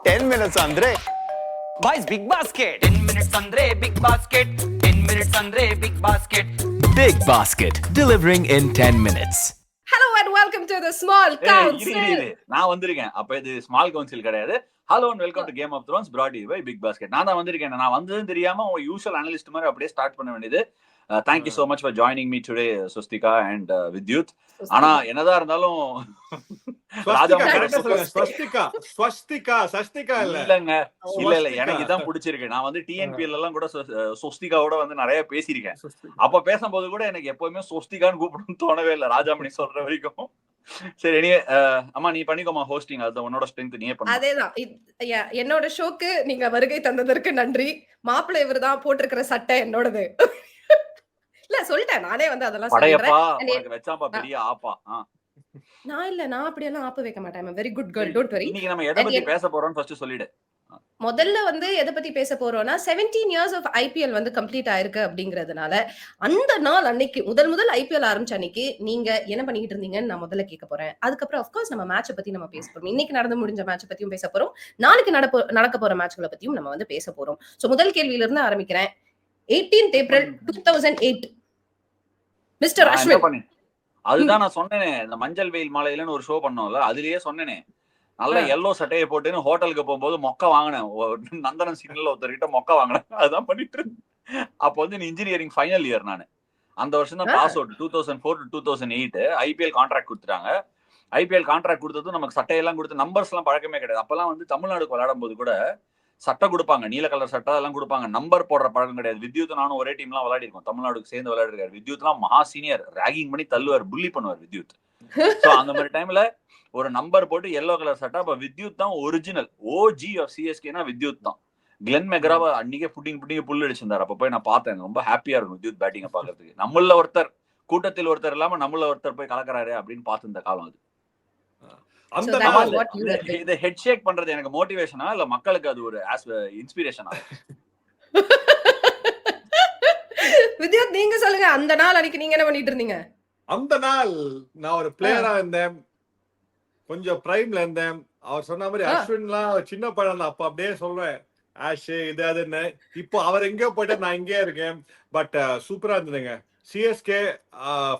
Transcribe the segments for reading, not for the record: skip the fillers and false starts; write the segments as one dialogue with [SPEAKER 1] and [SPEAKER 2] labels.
[SPEAKER 1] 10 minutes andre.
[SPEAKER 2] Boys, big basket.
[SPEAKER 3] 10 minutes andre big basket. 10 minutes andre big basket.
[SPEAKER 4] Big Basket, delivering in 10 minutes.
[SPEAKER 5] Hello and welcome to the Small Council.
[SPEAKER 6] நான் வந்திருக்கேன். அப்ப இது small council கிடையாது. Hello and welcome to Game of Thrones brought to you by Big Basket. நான் தான் வந்திருக்கேன். நான் வந்ததும் தெரியாம உங்க யூசுவல் அனலிஸ்ட் மாதிரி அப்படியே ஸ்டார்ட் பண்ண வேண்டியது. Thank you so much for joining me today swastika and Vidyut. ஆனா என்னதான் இருந்தாலும் இல்ல எனக்கு இதான் பிடிச்சிருக்கு. நான் வந்து டிஎன்பிஎல் எல்லாம் கூட ஸ்வஸ்திகாவோட வந்து நிறைய பேசியிருக்கேன். அப்ப பேசும்போது கூட எனக்கு எப்பவுமே ஸ்வஸ்திகான்னு கூப்பிடணும்னு தோணவே இல்லை, ராஜாமணி சொல்ற வரைக்கும். சரி, நீ அம்மா நீ பண்ணிக்கோமா ஹோஸ்டிங். அது உன்னோட ஸ்ட்ரென்த் நீயே பண்ணு.
[SPEAKER 5] அதேதான் என்னோட ஷோக்கு நீங்க வருகை தந்ததற்கு நன்றி. மாப்பிள்ளை இவர் தான் போட்டிருக்கிற சட்டை என்னோடது. இல்ல சொல்லிட்டேன் நானே வந்து அதெல்லாம்
[SPEAKER 6] சொல்றேன். வெச்சாப்பா பெரிய ஆப்பா.
[SPEAKER 5] நான் அப்படி எல்லாம் ஆப்பு வைக்க மாட்டேன். Very good girl, don't worry.
[SPEAKER 6] இன்னைக்கு நம்ம எதை பத்தி பேச போறோம்னு ஃபர்ஸ்ட் சொல்லிடு.
[SPEAKER 5] முதல்ல வந்து எதை பத்தி பேச போறோம்னா 17 years ஆஃப் ஐபிஎல் வந்து கம்ப்ளீட் ஆயிருக்கு அப்படிங்கறதுனால அந்த நாள் அன்னைக்கு முதல் ஐபிஎல் ஆரம்பிச்ச அன்னைக்கு நீங்க என்ன பண்ணிட்டு இருந்தீங்கன்னு நான் முதல்ல கேட்க போறேன். அதுக்கப்புறம் அஃப்கோர்ஸ் நம்ம மேட்சை பத்தி நம்ம பேச போறோம். இன்னைக்கு நடந்து முடிஞ்ச மேட்சை பத்தியும் பேச போறோம், நாளைக்கு நடக்க போற மேட்ச்களை பத்தியும் நம்ம வந்து பேச போறோம். சோ முதல் கேள்வியில இருந்து ஆரம்பிக்கிறேன். 18th April 2008 mister Ashwin.
[SPEAKER 6] அதுதான் நான் சொன்னேனே, இந்த மஞ்சள் வெயில் மாலையிலன்னு ஒரு ஷோ பண்ணோம்ல, அதுலயே சொன்னேனே நல்ல எல்லோ சட்டையை போட்டுன்னு ஹோட்டலுக்கு போகும்போது மொக்க வாங்கினேன். நந்தனம் சிக்னல்ல ஒருத்தர்கிட்ட மொக்க வாங்கினேன். அதுதான் பண்ணிட்டு அப்போ வந்து இன்ஜினியரிங் ஃபைனல் இயர். நான் அந்த வருஷம் தான் pass out. 2004 to 2008 IPL contract கொடுத்துட்டாங்க. ஐபிஎல் கான்ட்ராக்ட் கொடுத்ததும் நமக்கு சட்டையெல்லாம் கொடுத்து நம்பர்ஸ் எல்லாம் பழக்கமே கிடையாது. அப்பெல்லாம் வந்து தமிழ்நாடுக்கு விளையாடும் போது கூட சட்டை கொடுப்பாங்க, நீல கலர் சட்டை எல்லாம் கொடுப்பாங்க. நம்பர் போடுற பழக்கம் கிடையாது. வித்யுத் நானும் ஒரே டீம்லாம் விளையாடி இருக்கோம், தமிழ்நாடுக்கு சேர்ந்து விளையாடிருக்காரு. வித்யுத்லாம் மகா சீனியர், ராகிங் பண்ணி தள்ளுவார், புள்ளி பண்ணுவார் வித்யுத். ஸோ அந்த மாதிரி டைம்ல ஒரு நம்பர் போட்டு எல்லோ கலர் சட்டை. அப்ப வித்யுத் தான் ஒரிஜினல் ஓஜி ஆஃப் சிஎஸ்கேனா வித்யுத் தான். கிளென் மெக்ராவை அன்னைக்கே புட்டிங்க புல் அடிச்சிருந்தாரு. அப்ப போய் நான் பார்த்தேன், ரொம்ப ஹாப்பியா இருக்கும் வித்யுத் பேட்டிங்கை பாக்குறதுக்கு. நம்மள ஒருத்தர் கூட்டத்தில் ஒருத்தர் இல்லாம நம்மள ஒருத்தர் போய் கலக்குறாரு அப்படின்னு பார்த்து காலம் அது. இத ஹெட் ஷேக் பண்றது எனக்கு மோட்டிவேஷனா இல்ல மக்களுக்கு அது ஒரு இன்ஸ்பிரேஷனா?
[SPEAKER 5] வித்யாத் நீங்க சொல்லுங்க, அந்த நாள் அன்னைக்கு நீங்க என்ன பண்ணிட்டு இருந்தீங்க?
[SPEAKER 7] அந்த நாள் நான் ஒரு பிளேயரா இருந்தேன், கொஞ்சம் பிரைம்ல இருந்தேன். அவர் சொன்ன மாதிரி அஸ்வின்லாம் சின்ன பழம் தான். அப்ப அப்படியே சொல்றேன் ஆஷ் இது அதுன்னு. இப்போ அவர் எங்கேயோ போயிட்டு நான் இங்கே இருக்கேன். பட் சூப்பரா இருந்ததுங்க. சிஎஸ்கே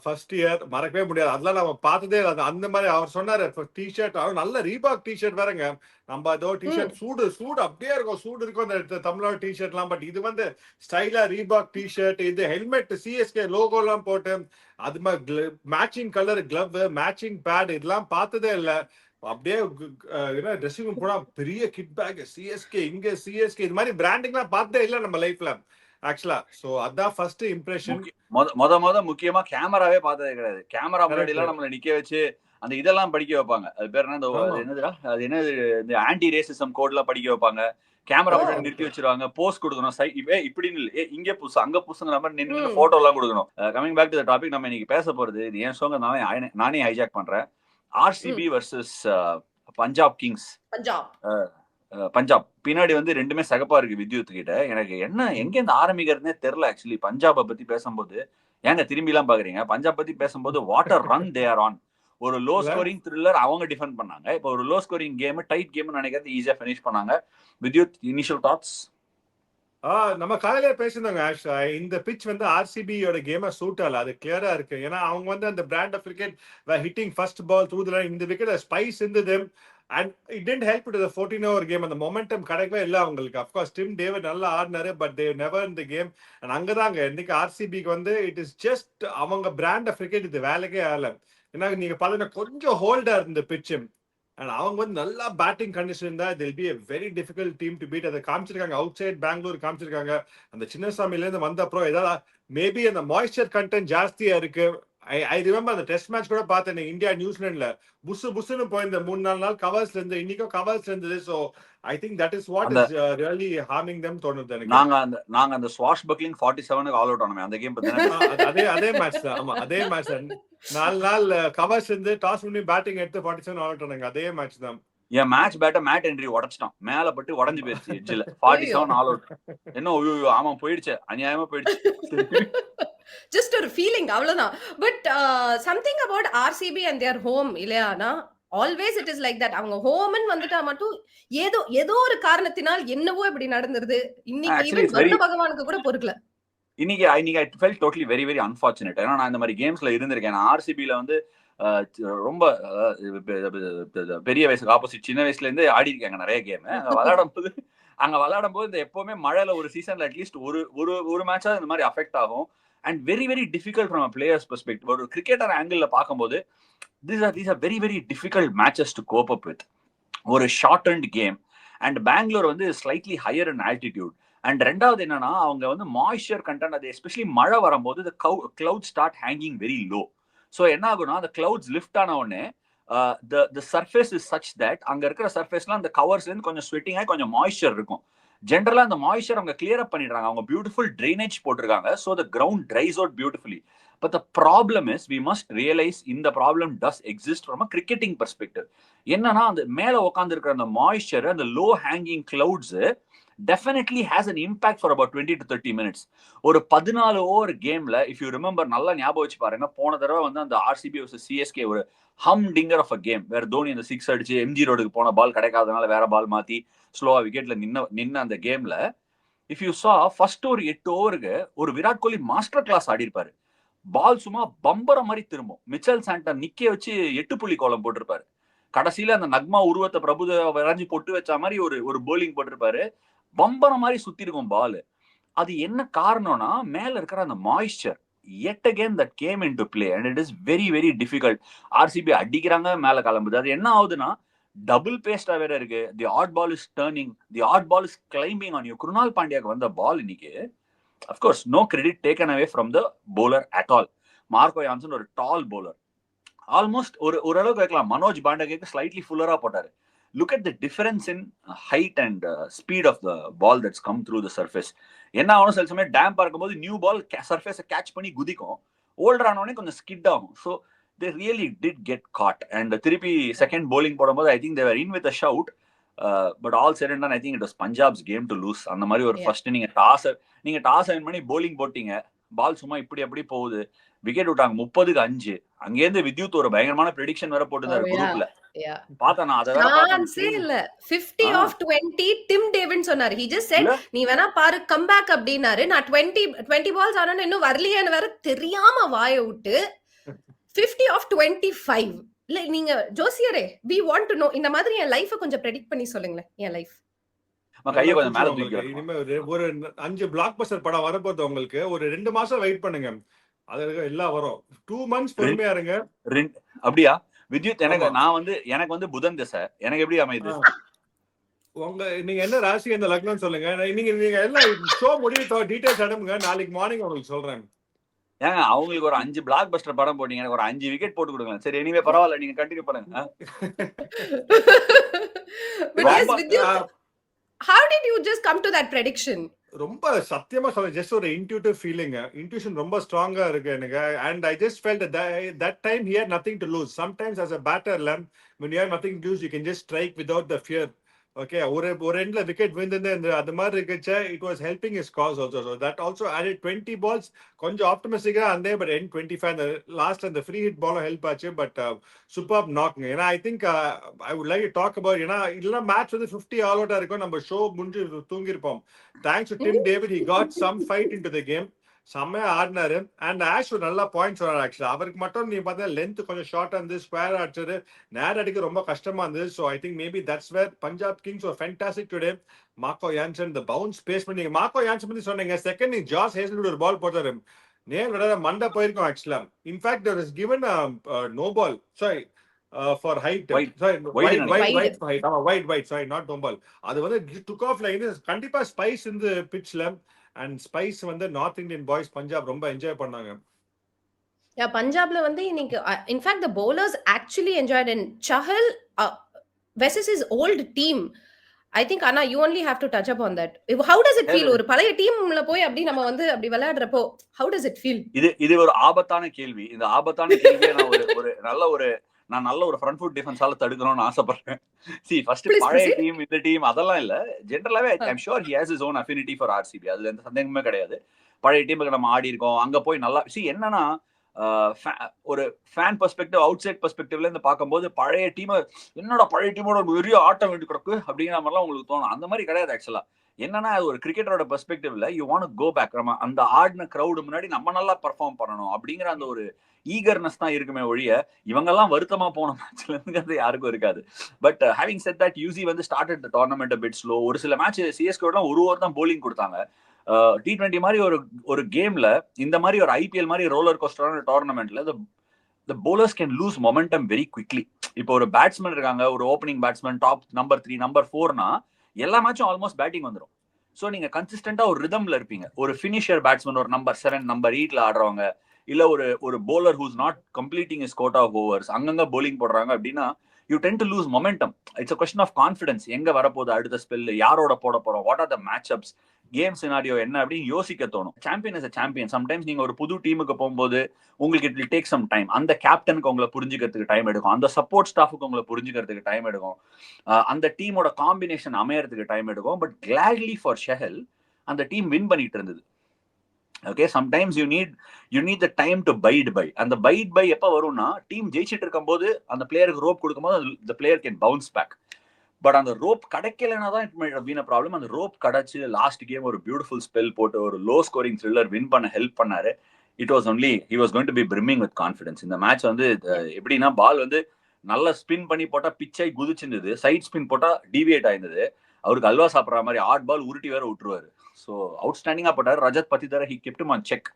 [SPEAKER 7] ஃபர்ஸ்ட் இயர் மறக்கவே முடியாது. அதெல்லாம் நம்ம பார்த்ததே இல்லை. அந்த மாதிரி அவர் சொன்னாரு டிஷர்ட், அவர் நல்ல ரீபாக் டிஷர்ட் வேறங்க. நம்ம அதோ டிஷர்ட் சூடு அப்படியே இருக்கும், சூடு இருக்கும் அந்த தமிழ்நாடு டிஷர்ட் எல்லாம். பட் இது வந்து ஸ்டைலா ரீபாக் டிஷர்ட், இது ஹெல்மெட் சிஎஸ்கே லோகோ எல்லாம் போட்டு அது மாதிரி matching colour glove, matching bat, இதெல்லாம் பார்த்ததே இல்லை. அப்படியே ட்ரெஸ்ஸிங் ரூம் போனா பெரிய கிட் பேக் சிஎஸ்கே, இங்க சிஎஸ்கே, இது மாதிரி பிராண்டிங் எல்லாம் பார்த்ததே இல்லை நம்ம லைஃப்ல ஆக்சுவலா. சோ அதான் ஃபர்ஸ்ட் இம்ப்ரெஷன்.
[SPEAKER 6] முத முக்கியமா கேமராவே பார்த்ததே கிடையாது. கேமரா முன்னாடி எல்லாம் நம்மள நிக்க வச்சு அந்த இதெல்லாம் படிக்க வைப்பாங்க. அது பேர் என்னதுடா, அது என்னது, இந்த ஆன்டி ரேசிசம் கோட் எல்லாம் படிக்க வைப்பாங்க. கேமரா முன்னாடி நிறுத்தி வச்சிருவாங்க, போஸ்ட் கொடுக்கணும், இப்படின்னு இங்க புதுசு அங்க புதுசுங்கிற மாதிரி நின்று போட்டோ எல்லாம் கொடுக்கணும். Coming back to the topic, நம்ம இன்னைக்கு பேச போறது இது ஏன் ஷோங்க நானே ஹைஜாக் பண்றேன். RCB versus Punjab Kings. Punjab பின்னாடி வந்து ரெண்டுமே சகப்பா இருக்கு வித்யுத் கிட்ட. எனக்கு என்ன எங்க இருந்து ஆரம்பிக்கிறதுனே தெரியல ஆக்சுவலி. பஞ்சாபை பத்தி பேசும்போது ஏங்க திரும்பி எல்லாம் பாக்குறீங்க? பஞ்சாப் பத்தி பேசும்போது what a run they are on. ஒரு லோ ஸ்கோரிங் த்ரில்லர் அவங்க டிஃபெண்ட் பண்ணாங்க. இப்போ ஒரு low scoring game, tight game நினைக்கிறது ஈஸியா ஃபினிஷ் பண்ணாங்க. Vidyut initial thoughts?
[SPEAKER 7] நம்ம காலையில பேசியிருந்தோங்க இந்த பிச் வந்து ஆர்சிபியோட கேமை சூட் ஆகல, அது கிளியரா இருக்கு. ஏன்னா அவங்க வந்து அந்த brand of cricket hitting first ball through the line, இந்த விக்கெட் ஸ்பைஸ் இருந்தது. And it didn't help to the 14-over game. அந்த மொமெண்டம் கிடைக்கவே இல்லை அவங்களுக்கு. அஃப்கோர்ஸ் டிம் டேவிட் நல்லா ஆடினாரு, but they never in the game. And அங்கதாங்க இன்னைக்கு ஆர்சிபிக்கு வந்து இட் இஸ் ஜஸ்ட் அவங்க பிராண்ட் ஆஃப் கிரிக்கெட் இது வேலைக்கே ஆகல. ஏன்னா நீங்க பாத்தீங்கன்னா கொஞ்சம் ஹோல்டா இருந்த பிச்சு. அண்ட் அவங்க வந்து நல்லா பேட்டிங் கண்டிஷன் இருந்தா it will be a very difficult team to beat. அதை காமிச்சிருக்காங்க, அவுட் சைட் பெங்களூர் காமிச்சிருக்காங்க. அந்த சின்னசாமில இருந்து வந்த அப்புறம் ஏதாவது மேபி அந்த மாய்ஸ்சர் கண்டென்ட் ஜாஸ்தியா இருக்கு. I remember அந்த டெஸ்ட் மேட்ச் கூட பார்த்தேன் இந்தியா நியூசிலாந்துல. புஸ்ஸுன்னு போயிருந்த 3-4 நாள் கவர்ஸ்ல இருந்து, இன்னைக்கும் கவர்ஸ்ல இருந்தது. So I think that is what is really harming them தோணுது எனக்கு.
[SPEAKER 6] நாங்க அந்த ஸ்வாஷ் பக்லிங் 47க்கு ஆல் அவுட் ஆனோமே அந்த கேம்
[SPEAKER 7] அதே மேட்ச் தான். ஆமா அதே மேட்ச் 4 நாள் கவர்ஸ் இருந்து டாஸ் பண்ணி பேட்டிங் எடுத்து 47 ஆல் அவுட் ஆனாங்க. அதே மேட்ச் தான்.
[SPEAKER 6] என் மேட்ச் பேட்ட மேட் என்ட்ரி உடைச்சிட்டான், மேல பட்டு உடஞ்சு போயிருச்சு எட்ஜ்ல. 47 ஆல் அவுட். என்ன ஆமா போயிடுச்சு, அநியாயமா போயிடுச்சு.
[SPEAKER 5] ஜஸ்ட் ஒரு ஃபீலிங் அவ்வளவுதான். But something about RCB and their home இல்லையானா always it is like that. அவங்க ஹோம்னு வந்துட்டா மட்டும் ஏதோ ஒரு காரணத்தினால் என்னவோ இப்படி நடந்துருது. இன்னைக்கு
[SPEAKER 6] Actually,
[SPEAKER 5] ஈவன்
[SPEAKER 6] it's very-
[SPEAKER 5] வருண பகவானுக்கு கூட பொறுக்கல.
[SPEAKER 6] இன்னைக்கு I felt totally very very unfortunate. ஏன்னா நான் இந்த மாதிரி கேம்ஸ்ல இருந்திருக்கேன். ஆர்சிபில வந்து ரொம்ப பெரிய வயசுக்கு ஆப்போசிட் சின்ன வயசுல இருந்து ஆடி இருக்காங்க நிறைய கேம். அங்க விளையாடும் போது இந்த எப்பவுமே மழையில ஒரு சீசன்ல அட்லீஸ்ட் ஒரு மேட்சா இந்த மாதிரி அஃபெக்ட் ஆகும். And very very difficult from players perspective. ஒரு கிரிக்கெட்டர் ஆங்கிள் பார்க்கும்போது these are very very difficult matches to cope up with. ஒரு shortened game and பெங்களூர் வந்து slightly higher in altitude. And ரெண்டாவது என்னன்னா அவங்க வந்து மாய்ஸ்சர் கண்டென்ட், அது எஸ்பெஷலி மழை வரும்போது the clouds start hanging very low. So என்ன ஆகும்னா அந்த கிளவுட்ஸ் லிஃப்ட் ஆன உடனே the surface is such that அங்க இருக்கிற சர்ஃபேஸ்லாம் அந்த கவர்ஸ்ல இருந்து கொஞ்சம் ஸ்வெட்டிங் ஆகி கொஞ்சம் மாய்ஸ்சர் இருக்கும். ஜென்ரலா அந்த மாய்ஸ்சர் அவங்க கிளியர் அப் பண்ணிடுறாங்க. அவங்க பியூட்டிஃபுல் ட்ரைனேஜ் போட்டிருக்காங்க. So the ground dries out beautifully. But the problem is we must realize இந்த problem does exist from a cricketing perspective. என்னன்னா அந்த மேல உட்கார்ந்து இருக்கிற அந்த மாய்ஸ்சர், அந்த low hanging clouds definitely has an impact for about 20 to 30 minutes. ஒரு 14 over கேம்ல இஃப் யூ ரிமெம்பர், நல்லா ஞாபகம் வச்சு பாருங்க, போன தடவை வந்து அந்த ஆர்சிபி vs சிஎஸ்கே ஒரு ஹம்டிங்கர் ஆஃப் அ கேம் வேற தோனி அந்த 6 அடிச்சு எம்ஜி ரோடுக்கு போன பால் கிடைக்காதனால வேற பால் மாத்தி ஸ்லோவா விக்கெட்ல நின்ன அந்த கேம்ல இஃப் யூ சா ஃபர்ஸ்ட் ஒரு 8 ஓவருக்கு ஒரு விராட் கோலி மாஸ்டர் கிளாஸ் ஆடி இருப்பாரு. பால் சும்மா பம்பர மாதிரி திரும்பும். மிச்சல் சாண்டன் நிக்க வச்சு 8 புள்ளி கோலம் போட்டிருப்பாரு. கடைசியில அந்த நக்மா உருவத்தை பிரபுதேவா வரைஞ்சு பொட்டு வச்ச மாதிரி ஒரு போலிங் போட்டிருப்பாரு. பம்பர மாதிரி சுத்தி இருக்கும் பால். அது என்ன காரணம்னா மேல இருக்கிற அந்த moisture yet again that came into play and it is very very difficult. RCB அடிக்கிறாங்க, மேல கிளம்புது. அது என்ன ஆகுதுன்னா டபுள் பேஸ்டா வேற இருக்கு. The odd ball is turning, the odd ball is climbing on you. Krunal பாண்டியாக்கு வந்த பால் இன்னைக்கு of course no credit taken away from the bowler at all. Marco Jansen ஒரு டால் bowler, ஆல்மோஸ்ட் ஓரளவுக்கு வைக்கலாம். மனோஜ் பாண்டகேக்கு ஸ்லைட்லி ஃபுல்லரா போட்டாரு. Look at the difference in height and speed of the ball that's come through the surface. என்ன ஆகும், சில சமயம் damp இருக்கும்போது new ball சர்ஃபேஸை catch பண்ணி குதிக்கும், ஓல்டர் ஆனோடனே கொஞ்சம் ஸ்கிட் ஆகும். So they really did get caught. And திருப்பி செகண்ட் bowling போடும்போது I think they were in with a shout. But all said and done, I think it was Punjab's game to lose. அந்த மாதிரி ஒரு first நீங்க toss win பண்ணி bowling போட்டீங்க, பால் சும்மா இப்படி அப்படி போகுது, விக்கெட் விட்டாங்க 30-5. அங்கேருந்து வித்யுத் ஒரு பயங்கரமான ப்ரெடிக்ஷன் வேற போட்டுருந்தாரு குரூப்ல. பார்த்தா நான் அதை
[SPEAKER 5] சான்ஸே இல்ல. 50 of 20 டிம் டேவிட் சொன்னாரு. he just said நீ வேணா பாரு கம் பேக் அப்படினாரு. நான் 20 பால்ஸ் ஆனா இன்னும் வரலையான்னு வேற தெரியாம வாய விட்டு 50 of 25. இல்ல நீங்க ஜோசியரே, we want to know இந்த மாதிரி என் லைஃபை கொஞ்சம் ப்ரெடிக்ட் பண்ணி சொல்லுங்களேன். என் லைஃப்
[SPEAKER 6] கையை கொஞ்சம் மேல தூக்கி
[SPEAKER 7] இனிமே ஒரு 5 பிளாக் பஸ்டர் படம் வரப்போகுது உங்களுக்கு. ஒரு 2 மாசம் வெயிட் பண்ணுங்க, அது எல்லாம் வரும். 2 months பொறுமையா இருங்க.
[SPEAKER 6] அப்படியா வித்யுத்? எனக்கு வந்து புதன் திசை, எனக்கு எப்படி அமையுது?
[SPEAKER 7] நீங்க என்ன ராசி என்ன லக்னம் சொல்லுங்க. நீங்க எல்லாம் ஷோ முடிவு டீடைல்ஸ் அனுப்புங்க, நாளைக்கு மார்னிங் உங்களுக்கு சொல்றேன்.
[SPEAKER 6] ஏங்க அவங்களுக்கு ஒரு 5 பிளாக் பஸ்டர் படம் போட்டீங்க, எனக்கு ஒரு 5 விக்கெட் போட்டு கொடுங்க. சரி, எனிவே பரவாயில்ல, நீங்க கண்டினியூ பண்ணுங்க.
[SPEAKER 5] How did you just come to that prediction?
[SPEAKER 7] ரொம்ப சத்தியமா சொல்ல, ஜஸ்ட் ஒரு இன்ட்யூட்டிவ் ஃபீலிங். இன்ட்யூஷன் ரொம்ப ஸ்ட்ராங்கா இருக்கு எனக்கு. and I just felt that time he had nothing to lose. Sometimes as a batter, when you have nothing to lose, you can just strike without the fear. Okay, ஒரு எண்ட்ல wicket விழுந்து அது மாதிரி இருக்குச்சு. it was helping his cause also. So that also added 20 balls கொஞ்சம் ஆப்டிமிஸ்டிக்கா இருந்தே. But end 25 the last and the free hit ball help ஆச்சு. But super knock. ஏன்னா I think I would like to talk about, ஏன்னா இல்ல match வந்து 50 all அவுட்டா இருக்கும், நம்ம ஷோ முடிஞ்சு தூங்கிருப்போம். Thanks to Tim David, he got some fight into the game. செம்மையா ஆடினாரு. அண்ட் ஆஷ் ஒரு நல்ல பாயிண்ட் சொன்னாரு. ஆக்சுவலா அவருக்கு மட்டும் நீ பார்த்தா லென்த் கொஞ்சம் ஷார்ட்டா இருந்து ஸ்கொயர் அடிச்சது, நேர் அடிக்க ரொம்ப கஷ்டமா இருந்தது. So I think maybe that's where Punjab Kings ஒரு ஃபேண்டாஸ்டிக் டுடே. மார்க்கோ யான்சன் இந்த பவுன்ஸ் பேஸ் பண்ணி, மார்க்கோ யான்சன் பத்தி சொன்னீங்க. செகண்ட் நீ ஜாஸ் ஹேசல்வுட் ஒரு பால் போட்டாரு, நேர் விடாத மண்டை போயிருக்கும். ஆக்சுவலா in fact there is given no ball, sorry, for height, sorry, wide, sorry, not no ball. அது வந்து took off line. கண்டிப்பா ஸ்பைஸ் இந்த பிட்ச்ல அண்ட் ஸ்பைஸ் வந்து நார்த் இந்தியன் பாய்ஸ் பஞ்சாப் ரொம்ப என்ஜாய் பண்ணாங்க.
[SPEAKER 5] பஞ்சாப்ல வந்து இன்னைக்கு in fact the bowlers actually enjoyed. and Chahal versus his old team, I think Anna you only have to touch upon that. How does it feel? ஒரு பழைய டீம்ல போய் அப்படி நம்ம வந்து அப்படி விளையாடுறப்போ how does it feel?
[SPEAKER 6] இது ஒரு ஆபத்தான கேள்வி. இந்த ஆபத்தான கேள்வியை நான் நல்ல ஒரு ஃப்ரண்ட் ஃபுட் டிஃபென்ஸால தடுக்கணும்னு ஆசைப்படுறேன். See, first பழைய டீம் இந்த டீம் அதெல்லாம் இல்ல. ஜெனரலாவே I'm sure he has his own affinity for RCB. அதுல எந்த சந்தேகமே கிடையாது. பழைய டீமுக்கு நம்ம ஆடி இருக்கோம், அங்க போய் நல்லா. See, என்னன்னா ஒரு ஃபேன் பெர்ஸ்பெக்டிவ், அவுட் சைட் பெர்ஸ்பெக்டிவ்ல இருந்து பார்க்கும்போது பழைய டீமை என்னோட பழைய டீமோட ஒரு பெரிய ஆட்டம் வேண்டி கிடக்கு அப்படிங்கிற மாதிரிலாம் உங்களுக்கு தோணும். அந்த மாதிரி கிடையாது ஆக்சுவலா. என்னன்னா அது ஒரு கிரிக்கெட்டரோட பெர்ஸ்பெக்டிவ்ல யூ வாண்ட் கோ பேக், நம்ம அந்த ஆடின கிரௌடு முன்னாடி நம்ம நல்லா பெர்ஃபார்ம் பண்ணணும் அப்படிங்கிற அந்த ஒரு ஈகர்னஸ் தான் இருக்குமே ஒழிய இவங்கெல்லாம் வருத்தமா போன மேட்ச்ல இருந்து யாருக்கும் இருக்காது. But having said that you see வந்து started the tournament a bit slow. ஒரு சில மேட்ச் சிஎஸ்கேலாம் ஒரு ஓவர் தான் போலிங் கொடுத்தாங்க. T20 மாதிரி ஒரு கேம்ல இந்த மாதிரி ஒரு ஐபிஎல் மாதிரி roller கோஸ்டரான டோர்னமெண்ட்ல the bowlers can lose momentum very quickly. இப்போ ஒரு பேட்ஸ்மேன் இருக்காங்க, ஒரு opening batsman top number 3 number 4னா எல்லா மேட்சும் ஆல்மோஸ்ட் பேட்டிங் வந்துடும். ஸோ நீங்க கன்சிஸ்டன்டா ஒரு ரிதம்ல இருப்பீங்க. ஒரு ஃபினிஷர் பேட்ஸ்மேன் ஒரு நம்பர் 7 நம்பர் 8ல ஆடுறவங்க, இல்ல ஒரு bowler who's not completing his quota of overs அங்கங்க போலிங் போடுறாங்க அப்படின்னா you tend to lose momentum. It's a question of confidence. எங்க வரப்போகுது அடுத்த ஸ்பெல், யாரோட போட போறோம், what are the match ups, game scenario என்ன அப்படின்னு யோசிக்க தோணும். Champion is a champion. Sometimes நீங்க ஒரு புது டீமுக்கு போகும்போது உங்களுக்கு it will take some time. அந்த கேப்டனுக்கு உங்களை புரிஞ்சுக்கிறதுக்கு டைம் எடுக்கும், அந்த சப்போர்ட் ஸ்டாஃபுக்கு உங்களை புரிஞ்சுக்கிறதுக்கு டைம் எடுக்கும், அந்த டீமோட காம்பினேஷன் அமையறதுக்கு டைம் எடுக்கும். பட் கிளாட்லி ஃபார் ஷெஹல் அந்த டீம் வின் பண்ணிட்டு இருந்தது. Okay, sometimes you need the time to bide by. அந்த பைட் பை எப்போ வரும்னா டீம் ஜெயிச்சிட்டு இருக்கும் போது அந்த பிளேயருக்கு ரோப் கொடுக்கும்போது the player can bounce back. But அந்த ரோப் கிடைக்கலன்னா தான் it might been a problem. அந்த ரோப் கிடைச்சு லாஸ்ட் கேம் ஒரு பியூட்டிஃபுல் ஸ்பெல் போட்டு ஒரு லோ ஸ்கோரிங் த்ரில்லர் வின் பண்ண ஹெல்ப் பண்ணாரு. It was only he was going to be brimming with confidence. இந்த மேட்ச் வந்து எப்படின்னா பால் வந்து நல்லா ஸ்பின் பண்ணி போட்டா பிச்சை குதிச்சிருந்தது, சைட் ஸ்பின் போட்டா டிவியேட் ஆயிருந்தது. அவருக்கு அல்வா சாப்பிட்ற மாதிரி ஆட் பால் உருட்டி வேற விட்டுருவாரு. ஸோ அவுட்ஸ்டாண்டிங்கா போட்டாரு. Rajat Patidar he kept him on check.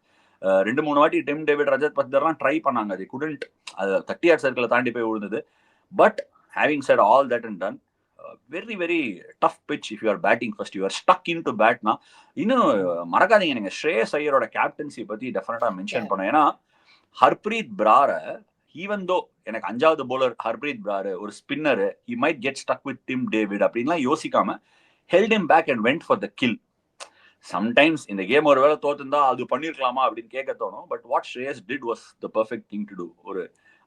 [SPEAKER 6] 2-3 வாட்டி டிம் டேவிட் ரஜத் பத்திதர்லாம் ட்ரை பண்ணாங்க, அது குடன்ட், அது 30 yard சர்க்கிளை தாண்டி போய் விழுந்தது. But having said all that and done, very very tough pitch. If you are batting first, you are stuck in to பேட்னா. இன்னும் மறக்காதீங்க, நீங்க ஸ்ரேயஸ் ஐயரோட கேப்டன்சி பத்தி டெஃபினட்டா மென்ஷன் பண்ணோம். ஏன்னா ஹர்ப்ரீத் பிராரை, ஈவன் தோ எனக்கு 5வது போலர் ஹர்ப்ரீத் பிரார் ஒரு spinner, he might get stuck with Tim David அப்படின்லாம் யோசிக்காம held him back and went for the kill. Sometimes இந்த கேம் ஒரு வேளை தோத்துந்தா அது பண்ணிருக்கலாமா அப்படின்னு கேட்க தோணும். But what Shreyas did was the perfect thing to do.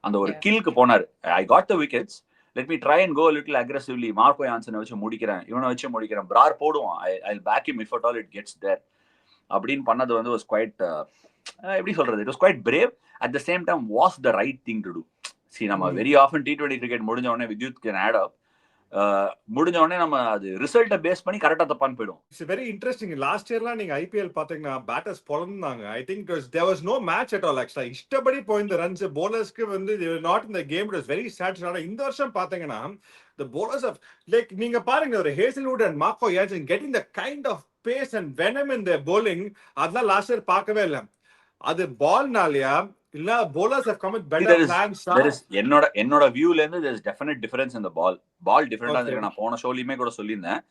[SPEAKER 6] அந்த ஒரு கில்க்கு போனாரு. I got the wickets, let me try and go little aggressively, Marco யான்சனை வச்சு முடிக்கிறேன், இவனை வச்சு முடிக்கிறேன், பிரார் போடுவான், I back him if at all it gets there அப்படின்னு பண்ணது வந்து வாஸ் குவைட், எப்படி சொல்றது, it was quite brave. At the same time was the right thing to do. See நம்ம வெரி ஆஃபன் T20 கிரிக்கெட் முடிஞ்ச உடனே வித்யுத் கேன் ஆட் அப், முடிஞ்ச உடனே நம்ம அது ரிசல்ட்டை பேஸ் பண்ணி கரெக்டா தப்பான்னு போயிடும்.
[SPEAKER 7] It's very interesting. லாஸ்ட் இயர்லாம் நீங்க ஐபிஎல் பாத்தீங்கன்னா பேட்டர்ஸ் பொழந்தாங்க. I think there was no match at all. ஆக்சுவலா இஷ்டப்படி போயிருந்த ரன்ஸ் போலர்ஸ்க்கு வந்து not in the game. It was very sad. ஆனா இந்த வருஷம் பாத்தீங்கன்னா the bowlers of like நீங்க பாருங்க, ஒரு Hazlewood and Marco Jansen getting the kind of pace and venom in their bowling, அதெல்லாம் லாஸ்ட் இயர் பார்க்கவே இல்லை. அது பால்னாலயா இல்ல bowlers have come with better plans?
[SPEAKER 6] என்னோட வியூல இருந்து there is definite difference in the ball different-ஆ இருக்கு. நான் போன ஷோலயுமே கூட சொல்லியிருந்தேன்,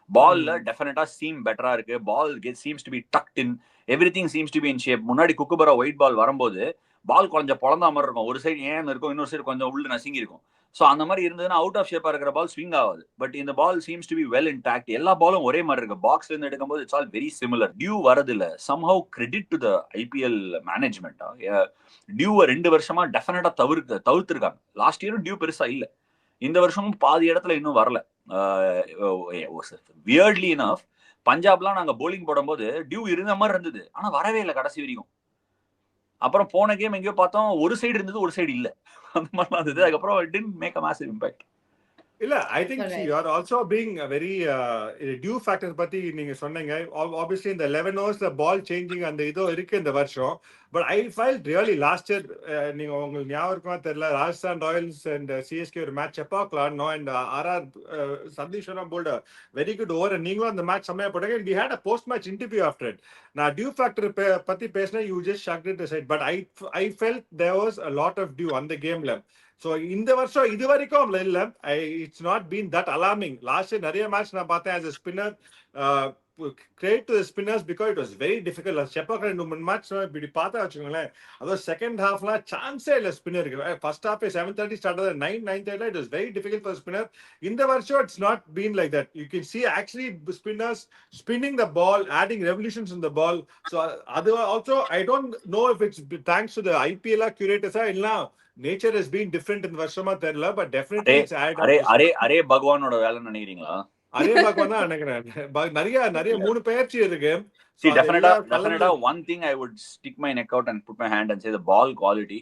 [SPEAKER 6] பால்ல டெஃபினட்டா சீம் பெட்டரா இருக்கு. பால் seems to be tucked in, everything seems to be in shape. முன்னாடி குக்குபரா ஒயிட் பால் வரும்போது பால் கொஞ்சம் பொழந்தா மாதிரி இருக்கும், ஒரு சைடு ஏன் இருக்கும், இன்னொரு சைடு கொஞ்சம் உள்ள நசுங்கி இருக்கும். ஸோ அந்த மாதிரி இருந்ததுன்னா அவுட் ஆஃப் ஷேப்பா இருக்கிற பால் ஸ்விங் ஆகாது. பட் இந்த ball seems to be well intact. எல்லா பாலும் ஒரே மாதிரி இருக்கு. பாக்ஸ்ல இருந்து எடுக்கும்போது it's all very similar. Dew வரதில்ல. Somehow credit to the IPL மேனேஜ்மெண்டா. டியூவை 2 வருஷமா டெஃபினட்டா தவிர்த்திருக்காங்க. லாஸ்ட் இயரும் டியூ பெருசா இல்ல, இந்த வருஷமும் பாதி இடத்துல இன்னும் வரல. வியர்ட்லி இனஃப் பஞ்சாப்லாம் நாங்க போலிங் போடும்போது டியூ இருந்த மாதிரி இருந்தது, ஆனா வரவே இல்லை கடைசி வரைக்கும். அப்புறம் போன கேம் எங்கேயோ பார்த்தோம், ஒரு சைடு இருந்தது ஒரு சைடு இல்ல, அந்த மாதிரிலாம் இருந்தது. அதுக்கப்புறம் it didn't make a massive impact.
[SPEAKER 7] இல்ல, I think you are also being a very due factor பத்தி நீங்க சொன்னீங்க. obviously இந்த 11 hours the ball changing அந்த இதோ இருக்கு இந்த வருஷம். but I felt really last year, நீங்க உங்களுக்கு ஞாபகம் இருக்குமா தெரியல, ராஜஸ்தான் ராயல்ஸ் அண்ட் சிஎஸ்கே ஒரு மேட்ச் எப்பாக்கலாம் no and RR Sandeep Sharma bowled a very good over and நீங்களும் அந்த மேட்ச் செம்மையா போட்டாங்க. and we had a post match interview after it. நான் டியூ ஃபேக்டர் பத்தி பேசினா you just shocked it aside, but I felt there was a lot of due அந்த கேம்ல. So இந்த வருஷம் இது வரைக்கும் இல்ல, it's not been that alarming. Last நிறைய மேட்ச் நான் பார்த்தேன் as a spinner. Credit to the spinners because it was very difficult. செப்பாக்க 2-3 match இப்படி பார்த்தா வச்சுக்கோங்களேன், அதாவது செகண்ட் ஹாஃப்ல சான்ஸே இல்லை ஸ்பின்னருக்கு. ஃபர்ஸ்ட் ஹாஃப் 7:30 ஸ்டார்ட் ஆகுது, 9:30 it was very difficult for spinner. இந்த வருஷம் it's not been like that. You can see actually spinners spinning the ball, adding revolutions in the ball. So அது also I don't know if it's thanks to the IPL curators இல்ல nature has been different in வருஷமா தெரியல, but definitely it's added.
[SPEAKER 6] Array பகவானோட வேலை நினைக்கிறீங்களா?
[SPEAKER 7] அரியபாக் வந்தா நினைக்கிறேன் நிறைய 3 பெயர்ச்சி இருக்கு.
[SPEAKER 6] See, definitely one thing I would stick my neck out and put my hand and say the ball quality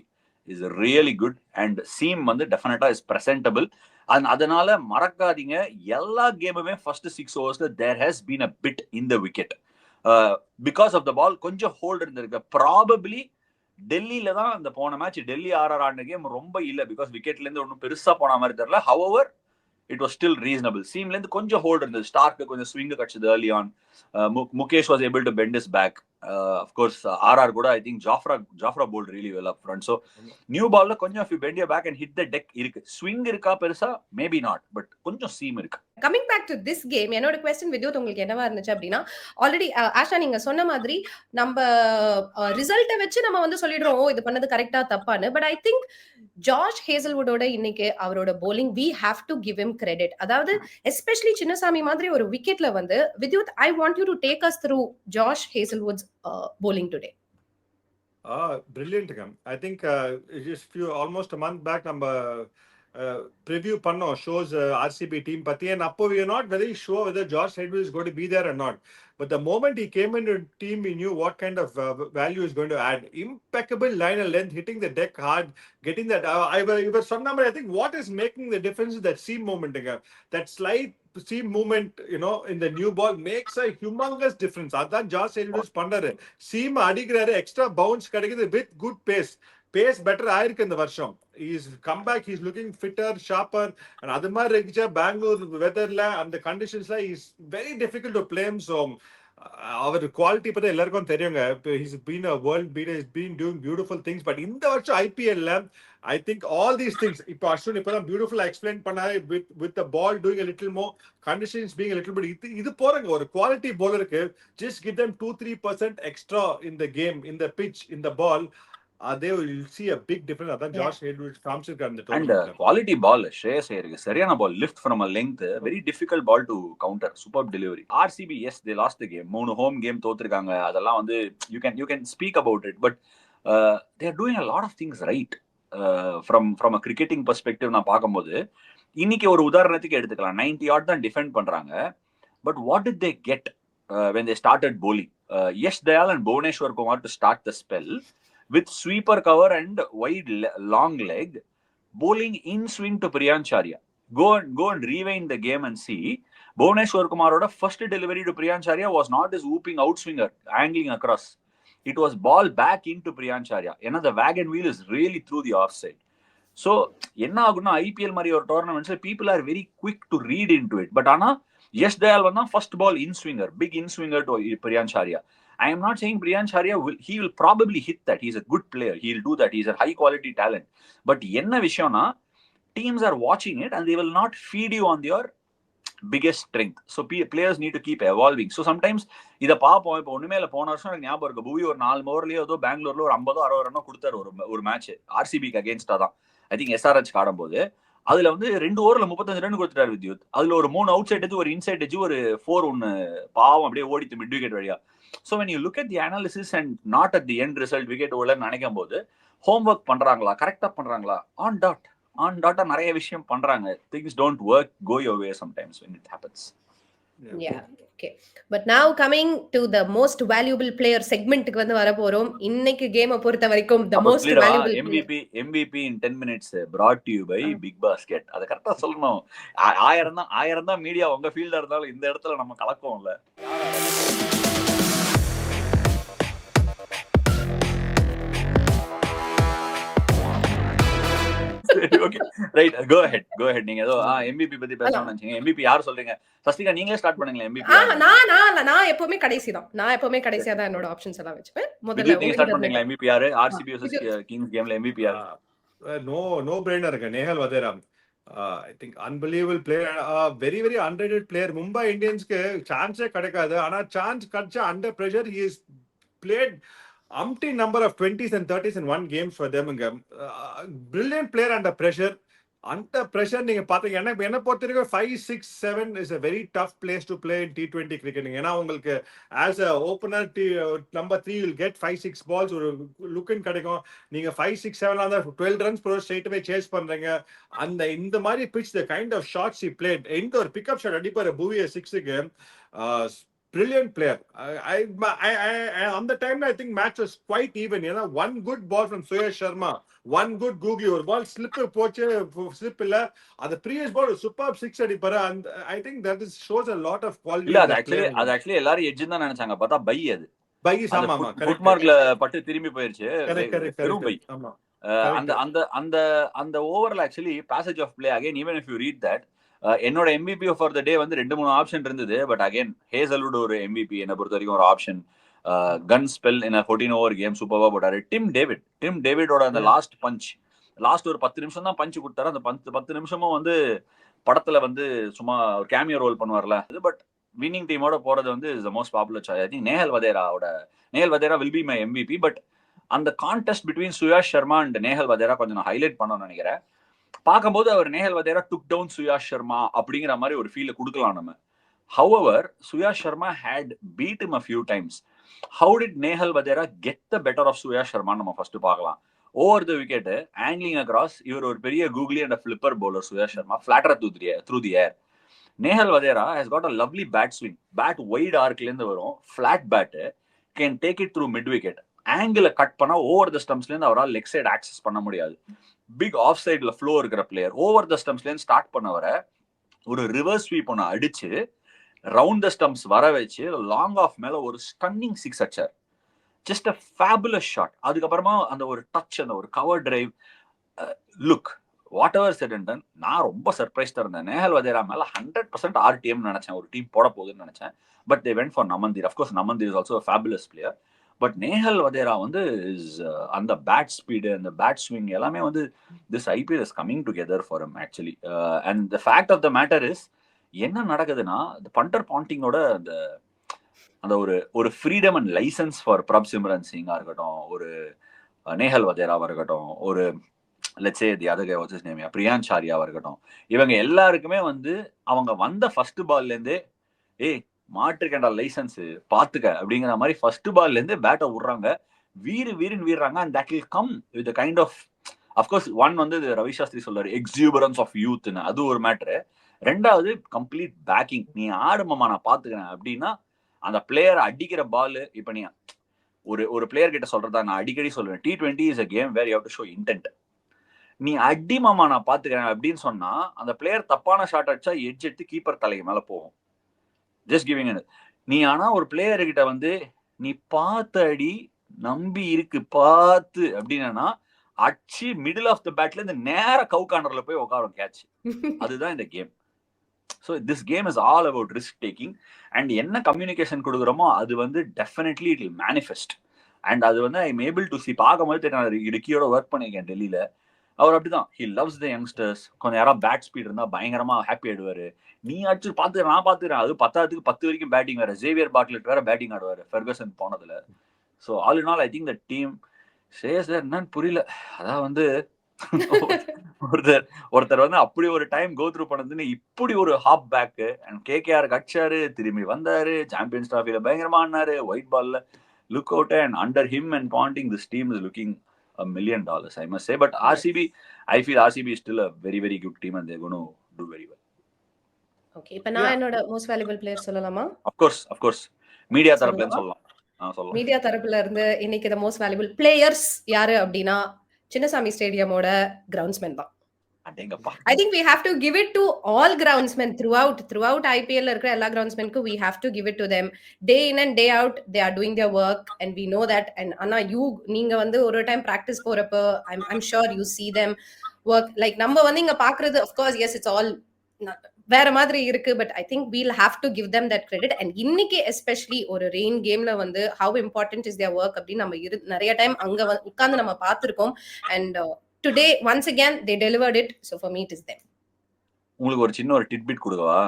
[SPEAKER 6] is really good and seam வந்து definitely is presentable. and அதனால மறக்காதீங்க எல்லா கேமுமே first 6 ஓவர்ஸ்ல there has been a bit in the wicket because of the ball. கொஞ்சம் hold இருந்திருக்கு. Probably டெல்லியில தான் அந்த போன மேட்ச் டெல்லி ஆர்ஆர் ஆடின கேம் ரொம்ப இல்ல பிகாஸ் விக்கெட்ல இருந்து ஒன்றும் பெருசா போன மாதிரி தெரியல. However it was still reasonable. சீம்ல இருந்து கொஞ்சம் ஹோல்ட் இருந்தது. ஸ்டார்க்கு கொஞ்சம் ஸ்விங் கிடைச்சது early on. Mukesh was able to bend is back. Of course RR கூட I think Jofra bowled really well up front. So new பால்ல கொஞ்சம் if you bend your back and hit the deck இருக்கு. Swing இருக்கா பெருசா? Maybe not, but கொஞ்சம் seam இருக்கு.
[SPEAKER 5] Coming back to this game, என்னோட question Vidyut உங்களுக்கு என்னவா இருந்துச்சு அப்படின்னா, ஆல்ரெடி ஆஷா நீங்க சொன்ன மாதிரி நம்ம ரிசல்ட்டை வச்சு நம்ம வந்து சொல்லிடுறோம் ஓ இது பண்ணது கரெக்டா தப்பான்னு. பட் ஐ திங்க் ஜாஷ் ஹேசல்வுட்டோட இன்னைக்கு அவரோட bowling we have to give him credit. அதாவது எஸ்பெஷலி சின்னசாமி மாதிரி ஒரு விக்கெட்ல வந்து Vidyut I want you to take us through Josh Hazlewood's bowling today.
[SPEAKER 7] Brilliant. I think just almost a month back நம்ம preview பண்ணோம் shows RCB team பத்தி, and அப்போ we are not very sure whether Josh Hedges is going to be there or not. But the moment he came into the team, we knew what kind of value is going to add. Impeccable line and length, hitting the deck hard, getting that. I was some number. I think what is making the difference is that seam movement. That slight seam movement, in the new ball makes a humongous difference. Adan Josh Hedges பண்றாரு. Seam அடிக்கிறாரு, extra bounce கிடைக்குது with good pace. Pace better ஆயிருக்கு இந்த வருஷம். He's come back, he's looking fitter, sharper, and அது மாதிரி இருந்துச்சு பெங்களூர் வெதர்ல அந்த கண்டிஷன்ஸ்ல is very difficult to play. So அவர் குவாலிட்டி பத்தி எல்லாருக்கும் தெரியுங்க. He's been a world beater, he's been doing beautiful things. But இந்த வருஷம் ஐபிஎல்ல I think all these things இப்போ அஸ்வின் இப்பதான் பியூட்டிஃபுல்லா எக்ஸ்பிளைன் பண்ணாரு. With the ball doing a little more, conditions being a little bit, இது போறங்க ஒரு quality bowler-க்கு just give them 2-3% extra in the game, in the pitch, in the ball. They will see a big difference. Adan Josh Hedges காமிச்சிருக்காரு இந்த
[SPEAKER 6] tournament. And quality ball ஸ்ரேயஸ் ஐயருக்கு சரியான ball, lift from a length, very difficult ball to counter, superb delivery. RCB, yes, they lost the game. 3 home game தோத்துருக்காங்க. அதெல்லாம் வந்து you can speak about it, but they are doing a lot of things right from a cricketing perspective. நான் பாக்கும்போது இன்னைக்கு ஒரு உதாரணத்துக்கு எடுத்துக்கலாம். 90 yard தான் defend பண்றாங்க. But what did they get when they started bowling? Yash Dayal and Bhuvneshwar Kumar to start the spell with sweeper cover and wide long leg, bowling in swing to Priyancharia. Go and rewind the game and see. Bhuvneshwar Kumaroda first delivery to Priyancharia was not his whooping outswinger, angling across. It was ball back into Priyancharia. The wagon wheel is really through the offside. So, என்ன ஆகும்னா IPL மாதிரி ஒரு டோர்னமெண்ட்ஸ்ல people are very quick to read into it. But ஆனா Yash Dayal வந்தா first ball in swinger, big in swinger to Priyancharia. I am not saying Priyancharia he will probably hit that. He's a good player. He'll do that. He's a high quality talent. But என்ன விஷயம்னா teams are watching it and they will not feed you on your biggest strength. So players need to keep evolving. So sometimes இத பாப்போம். இப்போ ஒண்ணுமே இல்ல, போன வருஷம் எனக்கு ஞாபகம் இருக்கு, புவி ஒரு 4 ஓவர்லயே ஏதோ பெங்களூர்ல ஒரு 50-60 ரன் கொடுத்தாரு ஒரு மேட்ச் RCBக்கு அகைன்ஸ்டா தான். ஐ திங்க் SRH ஆடும்போது அதுல வந்து 2 ஓவர்ல 35 ரன் கொடுத்துட்டாரு வித்யுத். அதுல ஒரு 3 அவுட் சைட் எட்ஜ், ஒரு இன்சைட் எட்ஜ், ஒரு 4 ஒன்னு பாவம் அப்படியே ஓடிட்டு மிட் விக்கெட் வழியா. So when you look at the analysis and not at the end result, wicket over நினைக்கும் போது homework பண்றாங்களா, கரெக்டா பண்றாங்களா, on dot நிறைய விஷயம் பண்றாங்க. Things don't work, go your way sometimes when it happens.
[SPEAKER 5] Yeah, okay. But now coming to the most valuable player segment-க்கு வந்து வர போறோம். இன்னைக்கு கேமை பொறுத்த வரைக்கும் the most valuable
[SPEAKER 6] MVP in 10 minutes brought to you by Big Basket. அத கரெக்ட்டா சொல்லணும். 1000 தான் மீடியா உங்க ஃபீல்டா இருந்தாலும் இந்த இடத்துல நம்ம கலக்குவோம்ல. Okay, right, go ahead. நீங்க ஏதோ MVP பத்தி பேசணும்னு நினைச்சீங்க. MVP யார் சொல்றீங்க? சஸ்திகா நீங்களே ஸ்டார்ட் பண்ணுங்க. MVP
[SPEAKER 5] நான் எப்பவுமே கடைசியா தான் என்னோட ஆப்ஷன்ஸ் எல்லாம் வெச்சுப்பேன். முதல்ல
[SPEAKER 6] நீங்க ஸ்டார்ட் பண்றீங்களா? MVP யாரு? RCB vs Kings கேம்ல MVP யாரு?
[SPEAKER 7] No brainer இருக்கு. Nehal Vadra. I think unbelievable player, very very underrated player. Mumbai Indians க்கு சான்ஸே கிடைக்காது. ஆனா சான்ஸ் கிடைச்சா under pressure he is played umpteen number of 20s and 30s in one games for them. Brilliant player under pressure. அந்த pressure நீங்க பாத்தீங்க. எனக்கு என்ன பொறுத்த வரைக்கும் 5, 6, 7 is a very tough place to play in T20 cricket. ஏன்னா உங்களுக்கு as a opener number 3 will get 5, 6 balls ஒரு லுக் இன் கிடைக்கும். நீங்க 5, 6, 7 அந்த 12 runs per straight away chase பண்றீங்க. அந்த இந்த மாதிரி pitch the kind of shots he played. இந்த ஒரு பிக்கப் ஷாட் அடிப்பாரு பூவிய 6க்கு. Brilliant player. On the time I think match was quite even. You know, one good ball from Suyash Sharma, one good googly, or ball slip இல்ல. அந்த previous ball superb 6 அடிப்பாரு. And I think that is shows a lot of quality.
[SPEAKER 6] இல்ல அது actually எல்லாரும் edge தான் நினைச்சாங்க. பார்த்தா by அது.
[SPEAKER 7] பை ஆமா
[SPEAKER 6] ஃபுட் மார்க்ல பட்டு திரும்பி போயிருச்சு.
[SPEAKER 7] Correct
[SPEAKER 6] by.
[SPEAKER 7] ஆமா.
[SPEAKER 6] அந்த ஓவர்ல actually passage of play again even if you read that என்னோட MVP ஃபார் த டே வந்து 2-3 ஆப்ஷன் இருந்தது. பட் அகைன் ஹேசல்வுட் ஒரு MVP என்ன பொறுத்த வரைக்கும் ஒரு option. Gun spell in 14 over game சூப்பர்வா போட்டாரு. டிம் டேவிடோட அந்த லாஸ்ட் பஞ்ச், லாஸ்ட் ஒரு 10 நிமிஷம் தான் பஞ்ச் கொடுத்தாரு. அந்த 10 நிமிஷமும் வந்து படத்துல வந்து சும்மா ஒரு கேமியோ ரோல் பண்ணுவார்ல. பட் வின்னிங் டீமோட போறது வந்து is the most popular choice. I think Nehal Wadhera will be my MVP. பட் அந்த contest between Suyash Sharma and Nehal Wadhera கொஞ்சம் நான் ஹைலைட் பண்ணணும்னு நினைக்கிறேன். பார்க்கும்போது அவர் நேஹல் வதேரா டுக் டவுன் சுயாஷ் சர்மா அப்படிங்கிற மாதிரி ஒரு ஃபீல் கொடுக்கலாம் நம்ம. However Suyash Sharma had beat him a few times. How did Nehal Wadhera get the better of Suyash Sharma நம்ம ஃபர்ஸ்ட் பார்க்கலாம். Over the wicket angling across இவர் ஒரு பெரிய googly and flipper bowler Suyash Sharma flatter through the air. Nehal Wadhera has got a lovely bat swing. Bat wide ஆர்க்லேருந்து வரும், flat bat, can take it through mid wicket. ஆங்கிள cut பண்ணா over the ஸ்டம்ப்ஸ்லேருந்து அவரால் leg side access பண்ண முடியாது. பிக் ஆஃப் சைட்ல flow இருக்கிற பிளேயர் ஓவர் த ஸ்டம்ப்ஸ்லேருந்து ஸ்டார்ட் பண்ண வர ஒரு ரிவர்ஸ் ஸ்வீப் ஒன்று அடிச்சு ரவுண்ட் த ஸ்டம்ப்ஸ் வர வச்சு லாங் ஆஃப் மேல ஒரு ஸ்டன்னிங் 6 அடிச்சார். Just a fabulous shot. அதுக்கப்புறமா அந்த ஒரு டச், அந்த ஒரு cover drive, look what ever set and done. நான் ரொம்ப சர்ப்ரைஸ்டா இருந்தேன். நேஹல் வதேரா மேல 100% RTM நினைச்சேன், ஒரு டீம் போட போகுதுன்னு நினைச்சேன். But they went for Naman Dhir. Of course Naman Dhir is also a fabulous player. But Nehal Wadhera வந்து அந்த பேட் ஸ்பீடு, அந்த பேட் ஸ்விங் எல்லாமே வந்து this IPL is coming together for him actually. And the fact of the matter is என்ன நடக்குதுன்னா பண்டர் பாண்டிங்கோட அந்த ஒரு freedom and licence for Prabh Simran சிங்கா இருக்கட்டும், ஒரு நேஹல் வதேராவா இருக்கட்டும், ஒரு let's say the other guy what's his name பிரியான் சாரியாவா இருக்கட்டும், இவங்க எல்லாருக்குமே வந்து அவங்க வந்த ஃபர்ஸ்ட் பால்ல இருந்தே மாற்றுக்கண்டா லைசன்ஸ் பாத்துக்க அப்படிங்கிற மாதிரி ஃபர்ஸ்ட் பால்ல இருந்து பேட்டை விடுறாங்க, வீருன்னு வீடுறாங்க. And that will come with kind of of course one வந்து ரவி சாஸ்திரி சொல்றாரு எக்ஸூபரன்ஸ் ஆஃப் யூத்னு, அது ஒரு மேட்ரு. ரெண்டாவது கம்ப்ளீட் பேக்கிங். நீ ஆடுமாமா நான் பாத்துக்கிறேன் அப்படின்னா அந்த பிளேயர் அடிக்கிற பால். இப்ப நீ ஒரு பிளேயர் கிட்ட சொல்றதா நான் அடிக்கடி சொல்லுவேன், T20 is a game where you have to show intent. நீ அடிமாமா நான் பாத்துக்கிறேன் அப்படின்னு சொன்னா அந்த பிளேயர் தப்பான ஷாட் அடிச்சா எட்ஜ் எடுத்து கீப்பர் தலைக்கு மேல போகும். Just giving it. நீ ஆனா ஒரு பிளேயர் கிட்ட வந்து நீ பார்த்து அடி, நம்பி இருக்கு பார்த்து அப்படின்னா அடிச்சு மிடில் ஆஃப் த பேட்ல இருந்து நேர கவு கார்னர்ல போய் உட்காரும் கேட்ச். அதுதான் இந்த game. So this game is all about risk taking. And என்ன கம்யூனிகேஷன் கொடுக்குறோமோ அது வந்து definitely it will manifest. And அது வந்து I am able to C. பார்க்கும்போது நான் இடுக்கியோட ஒர்க் பண்ணியிருக்கேன் டெல்லியில. அவர் அப்படிதான், ஹி லவ்ஸ் த யங்ஸ்டர்ஸ். கொஞ்சம் யாராவது பேட் ஸ்பீட் இருந்தா பயங்கரமா ஹாப்பி ஆயிடுவாரு. நீ அடிச்சு பாத்துக்கிறேன், நான் பாத்துக்கிறேன். அது 10 வரைக்கும் பேட்டிங் வேற. ஜேவியர் பாட்லெட் வேற பேட்டிங் ஆடுவாரு ஃபெர்கசன் போனதுல. So all in all I think the team chase என்னன்னு புரியல. அதான் வந்து ஒருத்தர் வந்து அப்படி ஒரு டைம் கோ த்ரூ பண்ணதுன்னு இப்படி ஒரு ஹாப் பேக். அண்ட் KKR அடிச்சாரு, திரும்பி வந்தாரு, சாம்பியன்ஸ் டிராஃபில பயங்கரமா ஆனாரு, ஒயிட் பால்ல look out. And under him and bonding this team is looking $1 million, I must say. But RCB, I feel RCB is still a very, very good team and they're going to do very well.
[SPEAKER 5] Okay, இப்ப நான் என்னோட most valuable player சொல்லலாமா?
[SPEAKER 6] Of course. Media தரப்புல இருந்து சொல்லலாம்.
[SPEAKER 5] Media தரப்புல இருந்து இன்னைக்கு the most valuable players யாரு அப்படின்னா சின்னசாமி ஸ்டேடியமோட கிரவுண்ட்ஸ்மேன் தான். I think we have to give it to all groundsmen throughout IPL இருக்கிற எல்லா groundsmenக்கு we have to give it to them. Day in and day out they are doing their work and we know that. And Anna, நீங்க வந்து ஒரு time practice போறப்ப I'm sure you see them work. Like நம்ம வந்து இங்க பாக்குறது of course yes it's all வேற மாதிரி இருக்கு. But I think we'll have to give them that credit. And இன்னைக்கு especially ஒரு ரெயின் கேம்ல வந்து how important is their work அப்படின்னு நம்ம நிறைய டைம் அங்க உட்கார்ந்து நம்ம பார்த்திருக்கோம். And today once again they delivered it. So for me it is them.
[SPEAKER 6] உங்களுக்கு ஒரு சின்ன ஒரு டிட்பிட் கொடுக்கவா?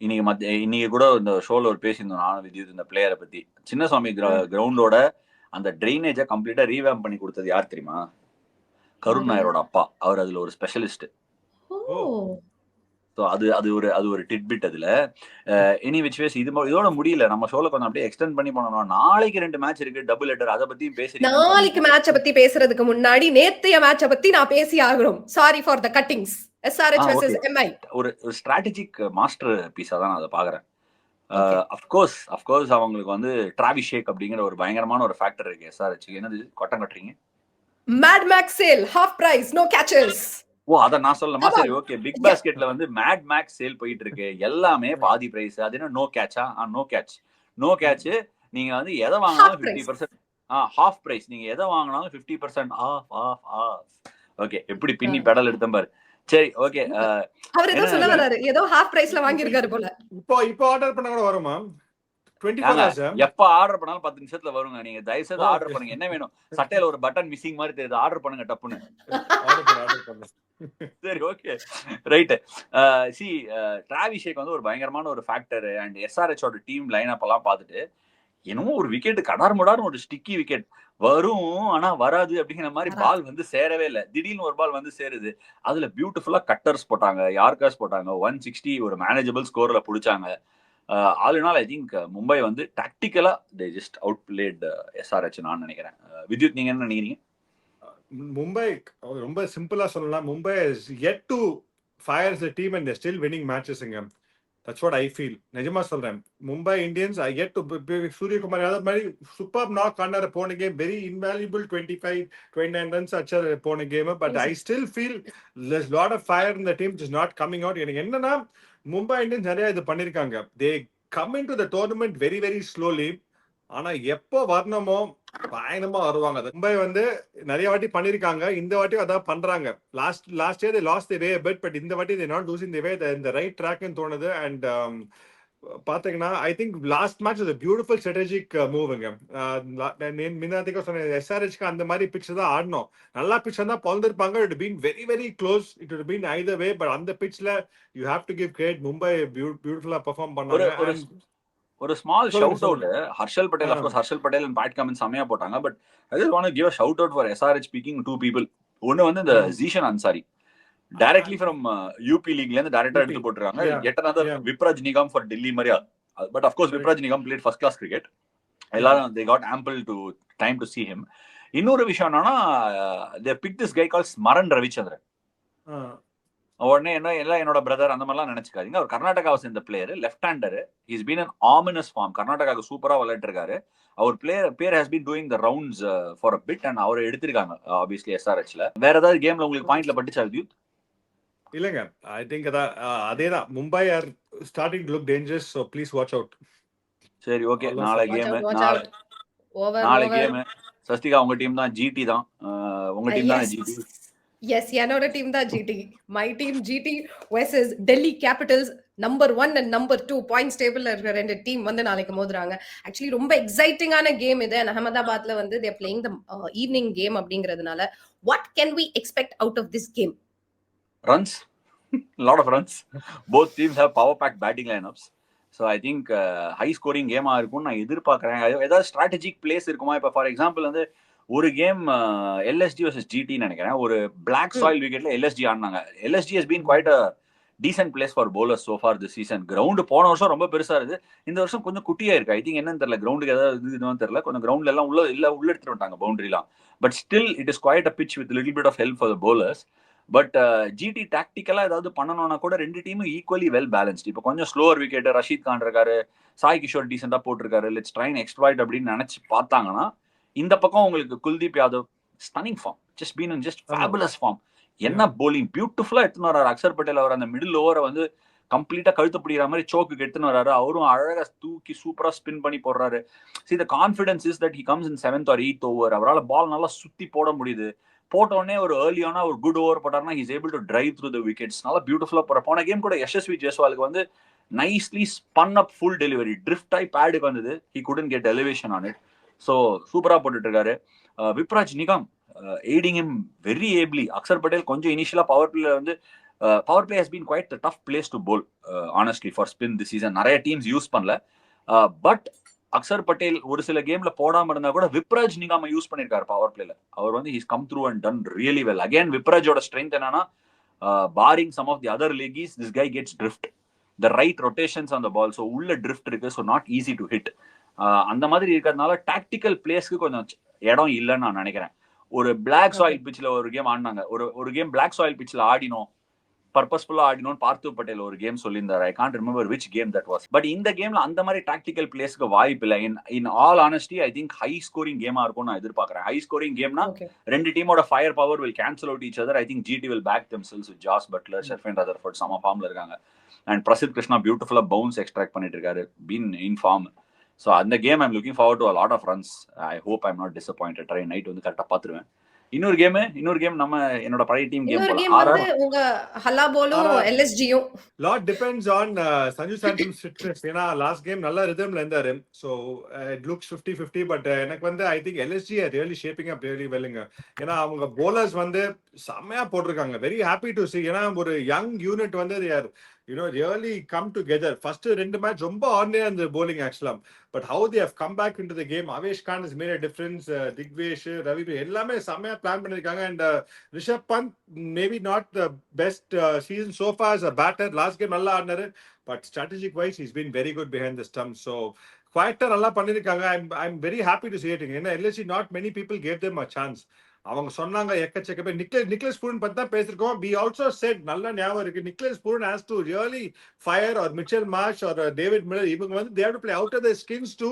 [SPEAKER 6] இன்னைக்கு கூட இந்த ஷோல ஒரு பேசியிருந்தோம் நான் வித்யுத் இந்த பிளேயரை பத்தி. சின்னசாமி கிரவுண்டோட அந்த ட்ரைனேஜை கம்ப்ளீட்டா ரீவேம் பண்ணி கொடுத்தது யார் தெரியுமா? கருண் நாயரோட அப்பா. அவர் அதுல ஒரு ஸ்பெஷலிஸ்ட்.
[SPEAKER 5] ஓ
[SPEAKER 6] ஸோ அது ஒரு டிட்பிட் அதுல. எனி விச் வேஸ் இதோட முடியல. நம்ம ஷோல கொஞ்சம் அப்படியே எக்ஸ்டெண்ட் பண்ணி பண்ணணும். நாளைக்கு 2 மேட்ச் இருக்கு, டபுள் ஹெட்டர். அதை பத்தியும் பேசுறீங்க.
[SPEAKER 5] நாளைக்கு மேட்ச பத்தி பேசுறதுக்கு முன்னாடி நேத்தைய மேட்ச பத்தி நான் பேசி ஆகணும். Sorry for the cuttings. SRH versus MI.
[SPEAKER 6] ஒரு ஸ்ட்ராட்டஜிக் மாஸ்டர் பீஸா தான் நான் அதை பாக்குறேன். அஃப்கோர்ஸ் அவங்களுக்கு வந்து டிராவிஸ் ஷேக் அப்படிங்கிற ஒரு பயங்கரமான ஒரு ஃபேக்டர் இருக்கு SRH. என்னது கொட்டம் கட்டுறீங்க?
[SPEAKER 5] Mad max sale half price no catches.
[SPEAKER 6] ஓ, அத நான் சொல்லணுமா? சரி, ஓகே. பிக் பாஸ்கெட்ல வந்து மேட் மேக்ஸ் சேல் போயிட்டு இருக்கு. எல்லாமே பாதி பிரைஸ். அது என்ன நோ கேட்சா? No catch. நீங்க வந்து எதை வாங்கினாலும் 50% ஹாஃப் பிரைஸ். நீங்க எதை வாங்கினாலும் 50% ஆஃப். ஓகே, எப்படி பின்னி பெடல் எடுத்தேன் பாரு. சரி, ஓகே.
[SPEAKER 5] அவர் ஏதோ சொல்ல வராரு. ஏதோ half priceல வாங்கி இருக்காரு போல.
[SPEAKER 7] இப்போ ஆர்டர் பண்ண கூட வருமா? 24 hours.
[SPEAKER 6] எப்ப ஆர்டர் பண்ணாலும் 10 நிமிஷத்துல வருங்க. நீங்க தயவு செய்து ஆர்டர் பண்ணுங்க. என்ன வேணும்? சட்டையில ஒரு பட்டன் மிஸ்ஸிங் மாதிரி தெரியுது. ஆர்டர் பண்ணுங்க டப்புன்னு.
[SPEAKER 7] ஆர்டர் பண்ணு.
[SPEAKER 6] சரி, ஓகே, ரைட். டிராவிஸ் ஷேக் வந்து ஒரு பயங்கரமான ஒரு ஃபேக்டர். அண்ட் SRH ஓட டீம் லைன் அப் எல்லாம் பார்த்துட்டு என்னமோ ஒரு விக்கெட் கடார்முடார்னு ஒரு ஸ்டிக்கி விக்கெட் வரும், ஆனா வராது அப்படிங்கிற மாதிரி பால் வந்து சேரவே இல்லை. திடீர்னு ஒரு பால் வந்து சேருது. அதுல பியூட்டிஃபுல்லா கட்டர்ஸ் போட்டாங்க, யார்கர்ஸ் போட்டாங்க. 160 ஒரு மேனேஜபிள் ஸ்கோர்ல புடிச்சாங்க. All in all I think Mumbai வந்து டாக்டிக்கலா they just outplayed SRH நான் நினைக்கிறேன். வித்யுத், நீங்க என்ன நினைக்கிறீங்க?
[SPEAKER 7] மும்பை ரொம்ப சிம்பிளா சொல்லலாம். Mumbai is yet to fire the team and they're still winning matches. That's what I feel. நிஜமா சொல்றேன். Mumbai Indians are yet to Suryakumar Yadav மாதிரி சூப்பர் நாக் ஆனார் போன கேம். வெரி இன்வேல்யூபிள் 25-29 runs அச்சார் போன game. But I still feel there's lot of fire in the team which is not coming out. எனக்கு என்னன்னா Mumbai Indians நிறைய இது பண்ணிருக்காங்க. They come into the tournament very very slowly. ஆனா எப்போ வரணுமோ பயணமா வருவாங்க. மும்பை வந்து நிறைய வாட்டி பண்ணிருக்காங்க. இந்த வாட்டியும் அதான் பண்றாங்க. Last year they lost their way a bit, but இந்த வாட்டி they not losing their way. The right track ன்னு தோணுது. அண்ட் பாத்தீங்கன்னா I think last match was a beautiful strategic மூவ்ங்க. முன்னாடிக்கு சொன்ன SRHக்கு அந்த மாதிரி பிட்ச் தான் ஆடணும். நல்லா பிட்ச் தான் பொழுந்திருப்பாங்க. It been very very close. It would been either way. But அந்த பிட்ச்ல you have to give credit. Mumbai பியூட்டிஃபுல்லா பெர்ஃபார்ம் பண்ணாங்க.
[SPEAKER 6] ஒரு small shout out Harshal Patel. Of course Harshal Patel and Pat Cummins செமையா போட்டாங்க. But I just want to give a shout out for SRH picking 2 people. ஒன்னு வந்து இந்த Zeeshan Ansari directly from UP லீக்ல இருந்து டைரக்டா எடுத்து போட்டுருக்காங்க. yet another Vipraj Nigam for Delhi மாதிரியா. But of course Vipraj Nigam played first class cricket. எல்லாரும் they got ample to time to see him. இன்னொரு விஷயம் என்னன்னா they picked this guy called ஸ்மரன் Ravichandran. உடனே என்ன எல்லாம் என்னோட பிரதர் அந்த மாதிரிலாம் நினைச்சுக்காதீங்க. அவர் கர்நாடகாவை சேர்ந்த player, left hander. Is been an ominous form. கர்நாடகாவுக்கு சூப்பரா விளையாட்டு இருக்காரு. அவர் பேர் has been doing the rounds for a bit and அவரை எடுத்திருக்காங்க ஆப்வியஸ்லி SRHல. வேற ஏதாவது கேம்ல உங்களுக்கு பாயிண்ட்ல பட்டுச்சா வித்யுத்?
[SPEAKER 7] இல்லங்க, ஐ திங்க் அதேதான். Mumbai are starting to look dangerous. So please watch out.
[SPEAKER 6] சரி, ஓகே. நாளை கேம் சஸ்திகா உங்க டீம் தான் GT தான். உங்க டீம் தான் GT.
[SPEAKER 5] எஸ், என்னோட டீம் தான் GT. My team GT versus Delhi Capitals. Number 1 and number 2 points டேபிள்ல இருக்கிற 2 டீம் வந்து நாளைக்கு மோதுறாங்க. ஆக்சுவலி ரொம்ப எக்ஸைட்டிங்கான கேம் இது. அகமதாபாத்ல வந்து they are playing the evening game அப்படிங்கிறதுனால what can we expect out of this game?
[SPEAKER 6] Runs. Lot of runs. Both teams have power packed batting lineups. So I think high scoring game இருக்கும்னு நான் எதிர்பார்க்கறேன். ஏதாவது strategic place இருக்குமா? இப்போ for example வந்து ஒரு game LSG versus GT நினைக்கிறேன். ஒரு black soil விக்கெட்ல LSG ஆடினாங்க. LSG has been quite a decent place for bowlers so far this season. Ground போன வருஷம் ரொம்ப பெருசா இருக்கு. இந்த வருஷம் கொஞ்சம் குட்டியா இருக்கு. ஐ திங்க் என்னன்னு தெரியல. கிரவுண்டுக்கு ஏதாவது இதுன்னு தெரியல. கொஞ்சம் கிரவுண்ட்ல எல்லாம் உள்ள எடுத்துட்டு வந்துட்டாங்க பவுண்டரிலாம். But still it is quite a pitch with little bit of help for the bowlers. But GT டாக்டிக்கலா ஏதாவது பண்ணணும்னா கூட 2 டீமும் ஈக்குவலி வெல் பேலன்ஸ்ட். இப்போ கொஞ்சம் ஸ்லோவர் விக்கெட் ரஷீத் கான் இருக்காரு, சாய் கிஷோர் டீசெண்டா போட்டிருக்காரு. லெட்ஸ் ட்ரை அண்ட் எக்ஸ்ப்ளாய்ட் அப்படின்னு நினைச்சு பார்த்தாங்கன்னா, இந்த பக்கம் உங்களுக்கு Kuldeep Yadav stunning form, just been in just fabulous form. என்ன போலிங் பியூட்டிஃபுல்லா எடுத்துன்னு வர்றாரு. அக்ஷர் பட்டேல் அவர் அந்த மிடில் ஓவரை வந்து கம்ப்ளீட்டா கழுத்து பிடிக்கிற மாதிரி சோக்கு எடுத்துன்னு வர்றாரு. அவரும் அழகா தூக்கி சூப்பரா ஸ்பின் பண்ணி போடுறாரு. See the confidence is that he comes in 7th or 8th over. அவரால் பால் நல்லா சுத்தி போட முடியுது. போட்ட உடனே ஒரு ஏர்லியான ஒரு குட் ஓவர் போட்டாருன்னா he's able to drive through the wickets. நல்லா பியூட்டிஃபுல்லா போற. போன கேம் கூட யஷஸ்வி ஜெய்ஸ்வாலுக்கு வந்து nicely spun up full delivery. drift ஆகி பேடுக்கு வந்தது. he couldn't get elevation on it. So சூப்பரா போட்டுட்டு இருக்காரு. Vipraj Nigam aiding him very ably. Axar Patel கொஞ்சம் இனிஷியலா power play has been quite the tough place to bowl honestly for spin this season. நிறைய teams use பண்ணல. But Axar Patel ஒரு சில கேம்ல போடாம இருந்தா கூட விப்ராஜ் நிகாம யூஸ் பண்ணிருக்காரு பவர் பிளேல. அவர் வந்து he's come through and done really well. Again விப்ராஜோட ஸ்ட்ரென்த் என்னன்னா, barring some of the other leggies, this guy gets drift, the right rotations on the ball, so உள்ள drift இருக்கு, so not easy to hit. அந்த மாதிரி இருக்கிறதுனால tactical பிளேஸ்க்கு கொஞ்சம் இடம் இல்லைன்னு நான் நினைக்கிறேன். ஒரு பிளாக் சாயில் பிச்சில் ஒரு கேம் ஆடினாங்க, ஒரு கேம் பிளாக் சாயில் பிச்சில் ஆடினோம், பர்பஸ்ஃபுல்லா ஆடினோம். பார்த்திவ் பட்டேல் ஒரு கேம் சொல்லியிருந்தாரு, I can't remember which game that was. But இந்த கேம்ல அந்த மாதிரி டாக்டிக்கல் பிளேஸ்க்கு வாய்ப்பு இல்லை. In all honesty I think high scoring கேமா இருக்கும்னு நான் எதிர்பார்க்கறேன். ஹை ஸ்கோரிங் கேம்னா ரெண்டு டீமோட firepower will cancel out each other. I think GT will back themselves with Jos Buttler, Sherfane Rutherford சம ஃபார்ம்ல இருக்காங்க. அண்ட் பிரசித் கிருஷ்ணா பியூட்டிஃபுல்லா பவுன்ஸ் எக்ஸ்ட்ராக்ட் பண்ணிட்டு இருக்காரு, பீன் இன் ஃபார்ம். ஸோ அந்த game I'm looking forward to a lot of runs. I hope I'm not disappointed. ட்ரை night வந்து கரெக்டாக பார்த்துருவேன். இன்னொரு கேம் நம்ம என்னோட பழைய டீம் கேம்
[SPEAKER 5] உங்க ஹல்லாபோலும் எல்எஸ்ஜியும்
[SPEAKER 7] lot depends on Sanju Samson fitness. ஏன்னா லாஸ்ட் கேம் நல்ல ரிதம்ல இருந்தாரு, ஸோ இட் லுக்ஸ் 50-50. பட் எனக்கு வந்து I think LSG are really shaping up really வெல்லுங்க. ஏன்னா அவங்க போலர்ஸ் வந்து செம்மையா போட்டிருக்காங்க. Very happy to see. ஏன்னா ஒரு யங் யூனிட் வந்து really come together. First ரெண்டு மேட்ச் ரொம்ப ஆர்டினரியா இருந்தது bowling actually, but how they have come back into the game. Avesh Khan has made a difference. Digvesh, Ravi எல்லாமே செமையா பிளான் பண்ணிருக்காங்க. And Rishabh Pant maybe not the best season so far as a batter. Last game நல்லா ஆடினாரு, but strategic wise he's been very good behind the stumps. So குவாய்ட்டா நல்லா பண்ணிருக்காங்க. I'm very happy to see it. ஏன்னா LSG not many people gave them a chance. அவங்க சொன்னாங்க எக்கச்சக்க பேர். நிக்லஸ் பூரன் பத்தி தான் பேசிருக்கோம். we also said நல்ல ஞாபகம் இருக்கு, நிக்லஸ் Pooran has to really fire or Mitchell Marsh or David Miller. இவங்க வந்து they have to play out of their skins to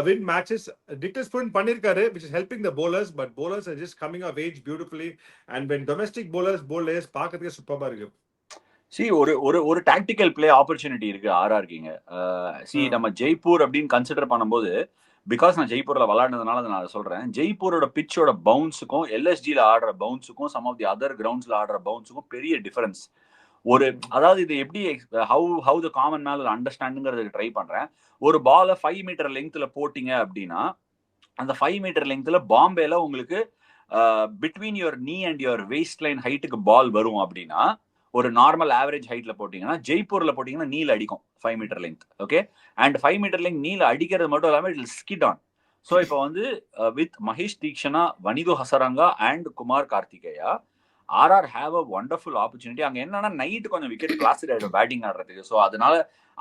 [SPEAKER 7] win matches. நிக்லஸ் Pooran பண்ணிருக்காரு, which is helping the bowlers, but bowlers are just coming of age beautifully. And when domestic bowlers bowl பார்க்கிறதுக்கு சூப்பரா இருக்கு.
[SPEAKER 6] C ஒரு tactical play opportunity இருக்கு ஆர்ஆர்கிங்க. C நம்ம ஜெய்ப்பூர் அப்படின்னு consider பண்ணும்போது, because நான் ஜெய்ப்பூர்ல விளையாடுனதுனால நான் சொல்றேன், ஜெய்ப்பூரோட பிச்சோட பவுன்ஸுக்கும் எல்எஸ்ஜில ஆடுற பவுன்ஸுக்கும் சம் ஆஃப் தி அதர் கிரவுண்ட்ஸ்ல ஆடுற பவுன்ஸுக்கும் பெரிய டிஃபரன்ஸ். அதாவது இது எப்படி ஹவு த காமன் மேன் அண்டர்ஸ்டாண்டுங்கிறதுக்கு ட்ரை பண்றேன். ஒரு பாலை 5 மீட்டர் லெங்க்த்ல போட்டீங்க அப்படின்னா, அந்த 5 மீட்டர் லெங்க்த்ல பாம்பேல உங்களுக்கு பிட்வீன் யுவர் நீ அண்ட் யுவர் வேஸ்ட் லைன் ஹைட்டுக்கு பால் வரும் அப்படின்னா, ஒரு நார்மல் ஆவரேஜ் ஹைட்ல போட்டீங்கன்னா, ஜெய்ப்பூர்ல போட்டீங்கன்னா நீல அடிக்கும் 5 metre length. Okay, and 5 metre length நீல அடிக்கிறது மட்டும் இல்லாமல் இட் ஸ்கிட் ஆன். ஸோ இப்போ வந்து with Maheesh Theekshana, Wanindu Hasaranga and Kumar Kartikeya, RR have a wonderful opportunity. அங்கே என்னன்னா நைட் கொஞ்சம் விக்கெட் கிளாஸிட் ஆயிடும் பேட்டிங் ஆடுறதுக்கு. ஸோ அதனால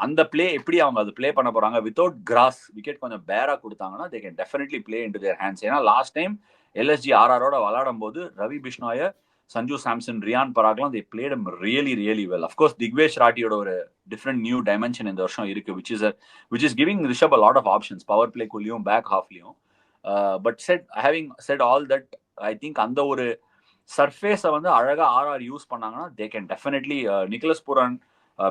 [SPEAKER 6] அந்த பிளே எப்படி அவங்க அது பிளே பண்ண போறாங்க, வித்தவுட் கிராஸ் விக்கெட் கொஞ்சம் பேரா கொடுத்தாங்கன்னா they can definitely play into their hands. ஏன்னா லாஸ்ட் டைம் எல்எஸ்ஜி ஆர்ஆரோட விளையாடும் போது ரவி பிஷ்னாய, சஞ்சு சாம்சன், ரியான் பராக்லாம் they played him really really well. Of course Digvesh ராட்டியோட ஒரு டிஃப்ரெண்ட் நியூ டைமென்ஷன் இந்த வருஷம் இருக்கு, which is giving Rishabh a lot of options power பிளேக்குள்ளயும் பேக் ஹாஃப்லயும். But having said all that, I think அந்த ஒரு சர்ஃபேஸை வந்து அழகா ஆர்ஆர் யூஸ் பண்ணாங்கன்னா they can definitely Nicholas Pooran,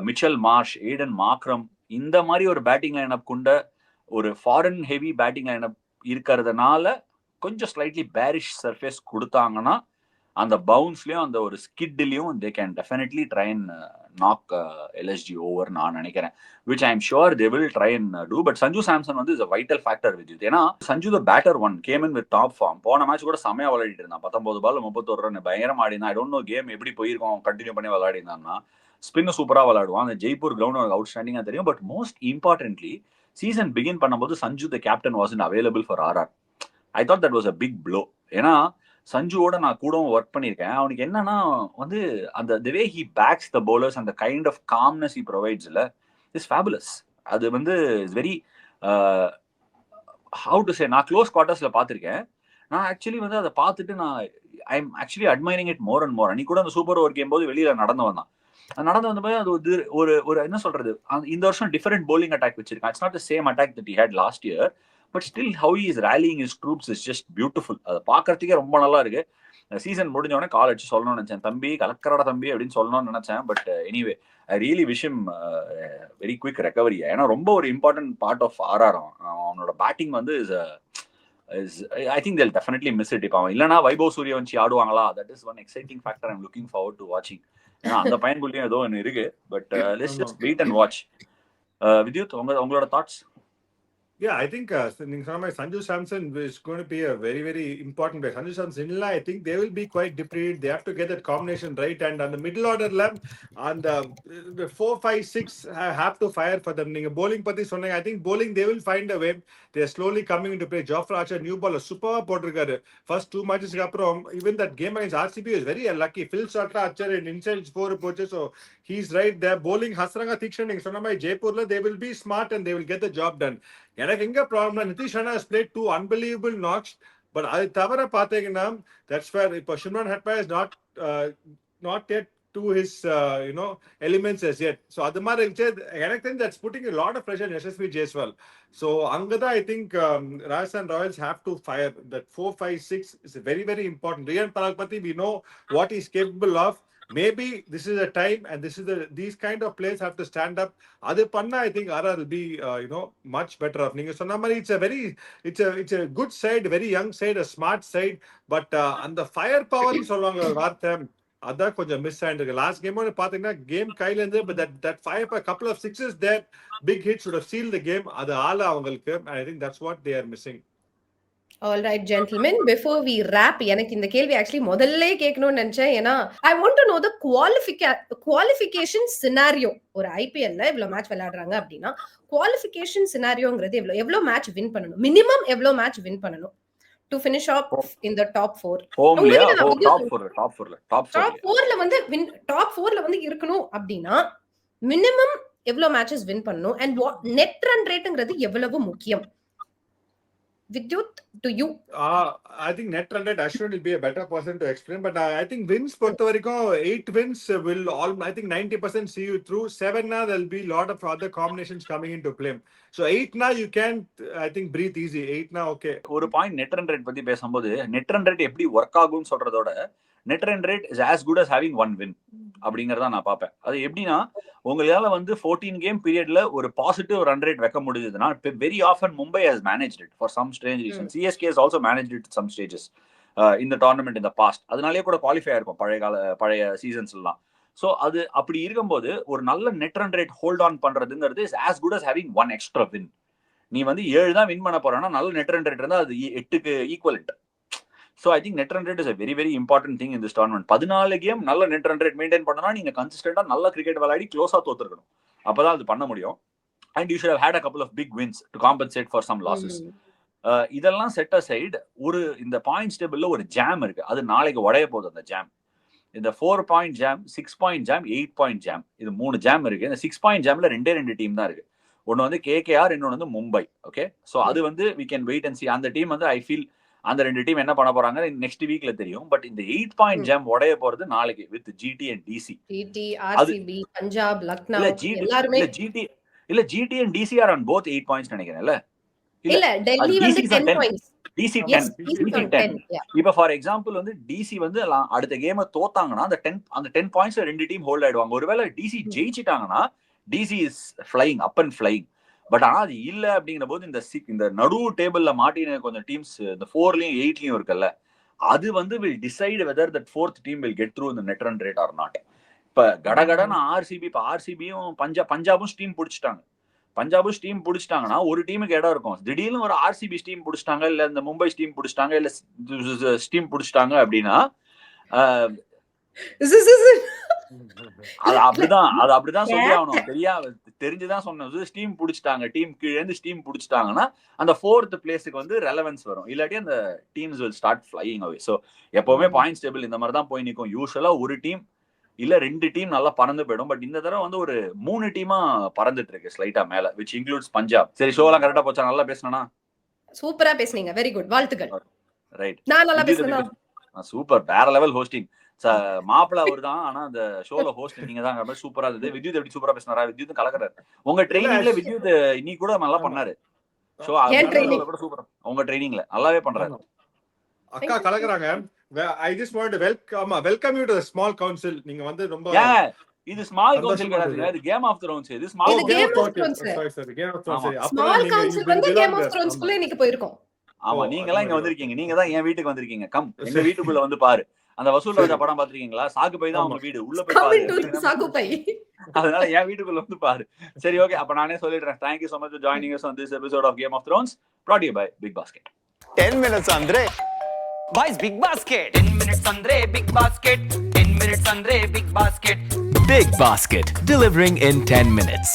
[SPEAKER 6] Mitchell Marsh, Aiden Markram, இந்த மாதிரி ஒரு பேட்டிங் லைனப் கொண்ட ஒரு ஃபாரின் ஹெவி பேட்டிங் லைனப் இருக்கிறதுனால கொஞ்சம் ஸ்லைட்லி பேரிஷ் சர்ஃபேஸ் கொடுத்தாங்கன்னா அந்த பவுன்ஸ்லயும் அந்த ஒரு ஸ்கிட்லயும் they can definitely try and knock LSG over நான் நினைக்கிறேன், which I am sure they will try and do. But Sanju Samson வந்து is a vital factor with you. ஏன்னா Sanju the batter one came in with top form. போன match கூட செமையா விளையாடிட்டு இருந்தான், 19 பால் 31 run பயங்கரமா ஆடினா. I don't know கேம் எப்படி போயிருக்கோம், கண்டினியூ பண்ணி விளையாடினான்னா ஸ்பின் சூப்பரா விளையாடுவான். அந்த ஜெய்ப்பூர் கிரவுண்ட் அவுட்ஸ்டாண்டிங்கா தெரியும். But most importantly season begin பண்ணும்போது Sanju the captain wasn't available for RR. I thought that was a big blow. ஏன்னா சஞ்சுவோட நான் கூடவும் ஒர்க் பண்ணியிருக்கேன். அவனுக்கு என்னன்னா வந்து அந்த the way he backs the bowlers and the kind of calmness he provides is fabulous. அது வந்து is very how to say, நான் க்ளோஸ் குவார்ட்டர்ஸ்ல பார்த்திருக்கேன். நான் ஆக்சுவலி வந்து அதை பார்த்துட்டு I am actually admiring it more and more. அன்னைக்கு கூட அந்த சூப்பர் ஓவர் கேம் போது வெளியில நடந்து வந்தான். நடந்து வந்தபோது அது ஒரு என்ன சொல்றது, இந்த வருஷம் டிஃபரெண்ட் bowling அட்டாக் வச்சிருக்கான். It's not the same attack that he had last year, but still how he is rallying his troops is just beautiful. அதை பார்க்கறதுக்கே ரொம்ப நல்லா இருக்கு. சீசன் முடிஞ்ச உடனே கால் அடிச்சு சொல்லணும்னு நினைச்சேன், தம்பி கலக்கரடா தம்பி அப்படின்னு சொல்லணும்னு நினைச்சேன். But anyway I really wish him very quick recovery. ஏன்னா ரொம்ப ஒரு இம்பார்ட்டன்ட் பார்ட் ஆஃப் ஆர்ஆர். அவனோட பேட்டிங் வந்து I think they'll definitely miss it. இப்போ அவன் இல்லைன்னா வைபவ் சூரியவன்ஷி ஆடுவாங்களா, that is one exciting factor. I'm looking forward to வாட்சிங். ஏன்னா அந்த பையன்குள்ளேயும் ஏதோ ஒன்று இருக்கு. But let's just wait and watch. Vidyut, உங்களோட thoughts?
[SPEAKER 7] Yeah, I think Sanju Samson is going to be a very, very important player. Sanju Samson, I think they will be quite depleted. They have to get that combination right. And on the middle order left, on the 4, 5, 6 have to fire for them. Bowling pati சொன்னீங்க. I think bowling they will find a way. They are slowly coming into play. Jofra Archer, new baller, super போட்டிருக்காரு. First 2 matches அப்புறம் even that game against RCB is very unlucky. Phil Satra Archer in inside 4 approaches. So he's right there. Bowling Hasranga Thikshan, நீங்க சொன்ன மாதிரி ஜெய்ப்பூர்ல they will be smart and they will get the job done. எனக்கு எங்க problem Nitish Rana has played 2 unbelievable knocks, but அது தவிர பாத்தீங்கன்னா that's where இப்போ ஷிம்ரான் ஹெட்பா is not yet to his elements as yet. So அது மாதிரி இருந்துச்சு. எனக்கு தெரிஞ்சு that's putting a lot of pressure on Yashasvi Jaiswal. So அங்கதான் I think Rajasthan Royals have to fire. That 4, 5, 6 is very, very important. Riyan Parag Pati, we know what he's capable of. Maybe this is a time and these kind of players have to stand up. Adu panna I think RR will be much better off. Ninga sonna mari it's a good side, very young side, a smart side, but and the firepower nu solvanga vaartha adha konjam miss ஆயிருக்கு. Last game one பாத்தீங்கன்னா game கையில இருந்து, but that fire, a couple of sixes there, big hits would have sealed the game. அது ஆள அவங்களுக்கு, and I think that's what they are missing.
[SPEAKER 5] All right, gentlemen, before we wrap, எனக்கு இந்த கேள்வி actually முதல்ல கேட்கணும்னு நினைச்சேன். ஏன்னா I want to know the qualification scenario. ஒரு ஐபிஎல்ல இவ்வளவு மேட்ச் விளையாடுறாங்க அப்படின்னா qualification scenarioங்கிறது எவ்வளவு மேட்ச் வின் பண்ணணும், மினிமம் எவ்வளவு மேட்ச் வின் பண்ணணும் to finish up in the top 4.
[SPEAKER 6] ஹோம்லயா
[SPEAKER 5] top 4ல வந்து இருக்கணும் அப்படின்னா மினிமம் எவ்வளவு மேட்சஸ் வின் பண்ணணும், and net run rateங்கிறது எவ்வளவு முக்கியம்? Vidyut, to you.
[SPEAKER 7] I think net run rate, Ashwin will be a better person to explain, but I think wins பொறுத்த வரைக்கும் 8 wins will all, I think 90% see you through. 7 now there will be a lot of other combinations coming into play. So 8 now you can, I think, breathe easy. 8 now okay.
[SPEAKER 6] ஒரு point net run rate பத்தி பேசும்போது net run rate எப்படி work ஆகும்னு சொல்றதோட net run rate is as good as having one win அப்படிங்கறத நான் பாப்பேன். அது எப்படின்னா உங்களால வந்து 14 கேம் பீரியட்ல ஒரு பாசிட்டிவ் ரன் ரேட் வைக்க முடியுதுன்னா, very often Mumbai has managed it for some strange reason. CSK has also managed it at some stages in the tournament in the past. அதனாலேயே கூட குவாலிஃபை ஆயிருக்கும் பழைய சீசன்ஸ் எல்லாம். ஸோ அது அப்படி இருக்கும்போது ஒரு நல்ல net run rate hold on பண்றதுங்கிறது is as good as having one extra win. நீ வந்து 7 தான் வின் பண்ண போறேன்னா நல்ல நெட் ரன் ரேட் இருந்தா அது 8க்கு equivalent. So I think net run rate is a very, very important thing in this tournament. 14 game நல்ல net run rate மெயின்டைன் பண்ணனா நீங்க கன்சிஸ்டன்ட்டா நல்ல கிரிக்கெட் விளையாடி க்ளோஸா தோத்துறணும். அப்பதான் அது பண்ண முடியும். And you should have had a couple of big wins to compensate for some losses. இதெல்லாம் செட் அசைட், ஒரு இந்த பாயிண்ட்ஸ் டேபிள்ல ஒரு ஜாம் இருக்கு. அது நாளைக்கு உடைய போகுது அந்த ஜாம். இந்த 4 point jam, 6 point jam, 8 point jam, இது 3 ஜாம் இருக்கு. இந்த 6 பாயிண்ட் ஜாம்ல 2 டீம் தான் இருக்கு. ஒன்னு வந்து KKR, இன்னொன்னு வந்து மும்பை. ஓகே, சோ அது வந்து we can wait and see. அந்த டீம் வந்து I feel அந்த 2 டீம் என்ன பண்ண போறாங்க நெக்ஸ்ட் வீக்ல தெரியும். பட் இந்த 8 பாயிண்ட் ஜாம் உடைய போறது நாளைக்கு with GT and DC.
[SPEAKER 5] GT, RCB, Punjab, Lucknow எல்லாரும்
[SPEAKER 6] GT and DC are on both 8 points நினைக்கிறேன்.
[SPEAKER 5] இல்ல டெல்லி வந்து 10 points.
[SPEAKER 6] DC 10. இப்ப ஃபார் எக்ஸாம்பிள் வந்து DC வந்து அடுத்த கேமை தோத்தாங்கன்னா அந்த 10 பாயிண்ட்ஸ் 2 டீம் ஹோல்ட் ஆயிடுவாங்க. ஒருவேளை DC ஜெயிச்சிட்டாங்கன்னா DC is flying up and flying. But ஆனா அது இல்ல அப்படிங்கிற போது இந்த நடு டேபிள்ல மாட்டின கொஞ்சம் டீம்ஸ் இந்த 4லயும் 8லயும் இருக்குல்ல, அது வந்து will decide whether that 4th team will get through இந்த net run rate or not. இப்ப கடகடன்னு ஆர்சிபியும் பஞ்சாபும் ஸ்டீம் பிடிச்சிட்டாங்கன்னா ஒரு டீமுக்கு இடம் இருக்கும். திடீர்னு ஒரு RCB ஸ்டீம் பிடிச்சிட்டாங்க, இல்ல இந்த மும்பை ஸ்டீம் பிடிச்சிட்டாங்க, இல்ல ஸ்டீம் பிடிச்சிட்டாங்க அப்படின்னா அது அப்படிதான் சொல்லி ஆகணும். தெரிஞ்சுதான் சொன்ன ஸ்டீம் பிடிச்சிட்டாங்க, டீம் கீழே இருந்து ஸ்டீம் பிடிச்சிட்டாங்கன்னா அந்த 4th பிளேஸுக்கு வந்து ரெலவன்ஸ் வரும். இல்லாட்டி அந்த teams will start flying away. So எப்பவுமே பாயிண்ட்ஸ் டேபிள் இந்த மாதிரி தான் போய் நிற்கும். யூஸ்வலா ஒரு டீம் இல்ல 2 டீம் நல்லா பறந்து போயிடும். பட் இந்த தடவை வந்து ஒரு 3 டீமா பறந்துட்டு இருக்கு ஸ்லைட்டா மேல, which includes பஞ்சாப். சரி, ஷோலாம் கரெக்டா போச்சா? நல்லா பேசுனா?
[SPEAKER 5] சூப்பரா பேசுனீங்க, வெரி குட், வாழ்த்துக்கள்.
[SPEAKER 6] ரைட்,
[SPEAKER 5] நான் நல்லா பேசுனேனா?
[SPEAKER 6] சூப்பர், வேற லெவல் ஹோஸ்டிங். மாப்பிள அவர் தான், ஆனா அந்த ஷோல ஹோஸ்ட் நீங்க தான். சூப்பரா இருந்தது. வித்யுத் எப்படி சூப்பரா பேசினாரா? வித்யுத் கலக்குறாரு. உங்க ட்ரைனிங்ல வித்யுத் இன்னைக்கு கூட நல்லா பண்ணாரு. ஷோ கூட சூப்பரா உங்க ட்ரைனிங்ல நல்லாவே பண்றாரு.
[SPEAKER 7] அக்கா கலக்குறாங்க. I just want to welcome you to the small council. நீங்க வந்து ரொம்ப
[SPEAKER 6] இது ஸ்மால் கவுன்சில் கிடையாது, இது கேம் ஆஃப் த்ரோன்ஸ். இது small
[SPEAKER 5] Game of Thrones. Small council வந்து கேம் ஆஃப் த்ரோன்ஸ் குள்ள இன்னைக்கு போயிருக்கோம்.
[SPEAKER 6] ஆமா, நீங்க எல்லாம் இங்க வந்திருக்கீங்க. நீங்க தான் என் வீட்டுக்கு வந்திருக்கீங்க. கம், எங்க வீட்டுக்குள்ள வந்து பாரு. அந்த வசூல் ராஜா படம் பாத்திருக்கீங்களா? சாக்கு பை தான் அவங்க வீடு, உள்ள போய்
[SPEAKER 5] Come
[SPEAKER 6] பாரு.
[SPEAKER 5] into சாகுபை.
[SPEAKER 6] அதனால என் வீட்டுக்குள்ள வந்து பாரு. சரி, ஓகே, அப்ப நானே சொல்லிடுறேன். Thank you so much for joining us on this episode of Game of Thrones, brought to you by Big Basket.
[SPEAKER 2] 10 minutes andre. Boys, Big Basket.
[SPEAKER 3] 10 minutes andre big basket. 10 minutes andre big basket.
[SPEAKER 4] Big Basket, delivering in 10 minutes.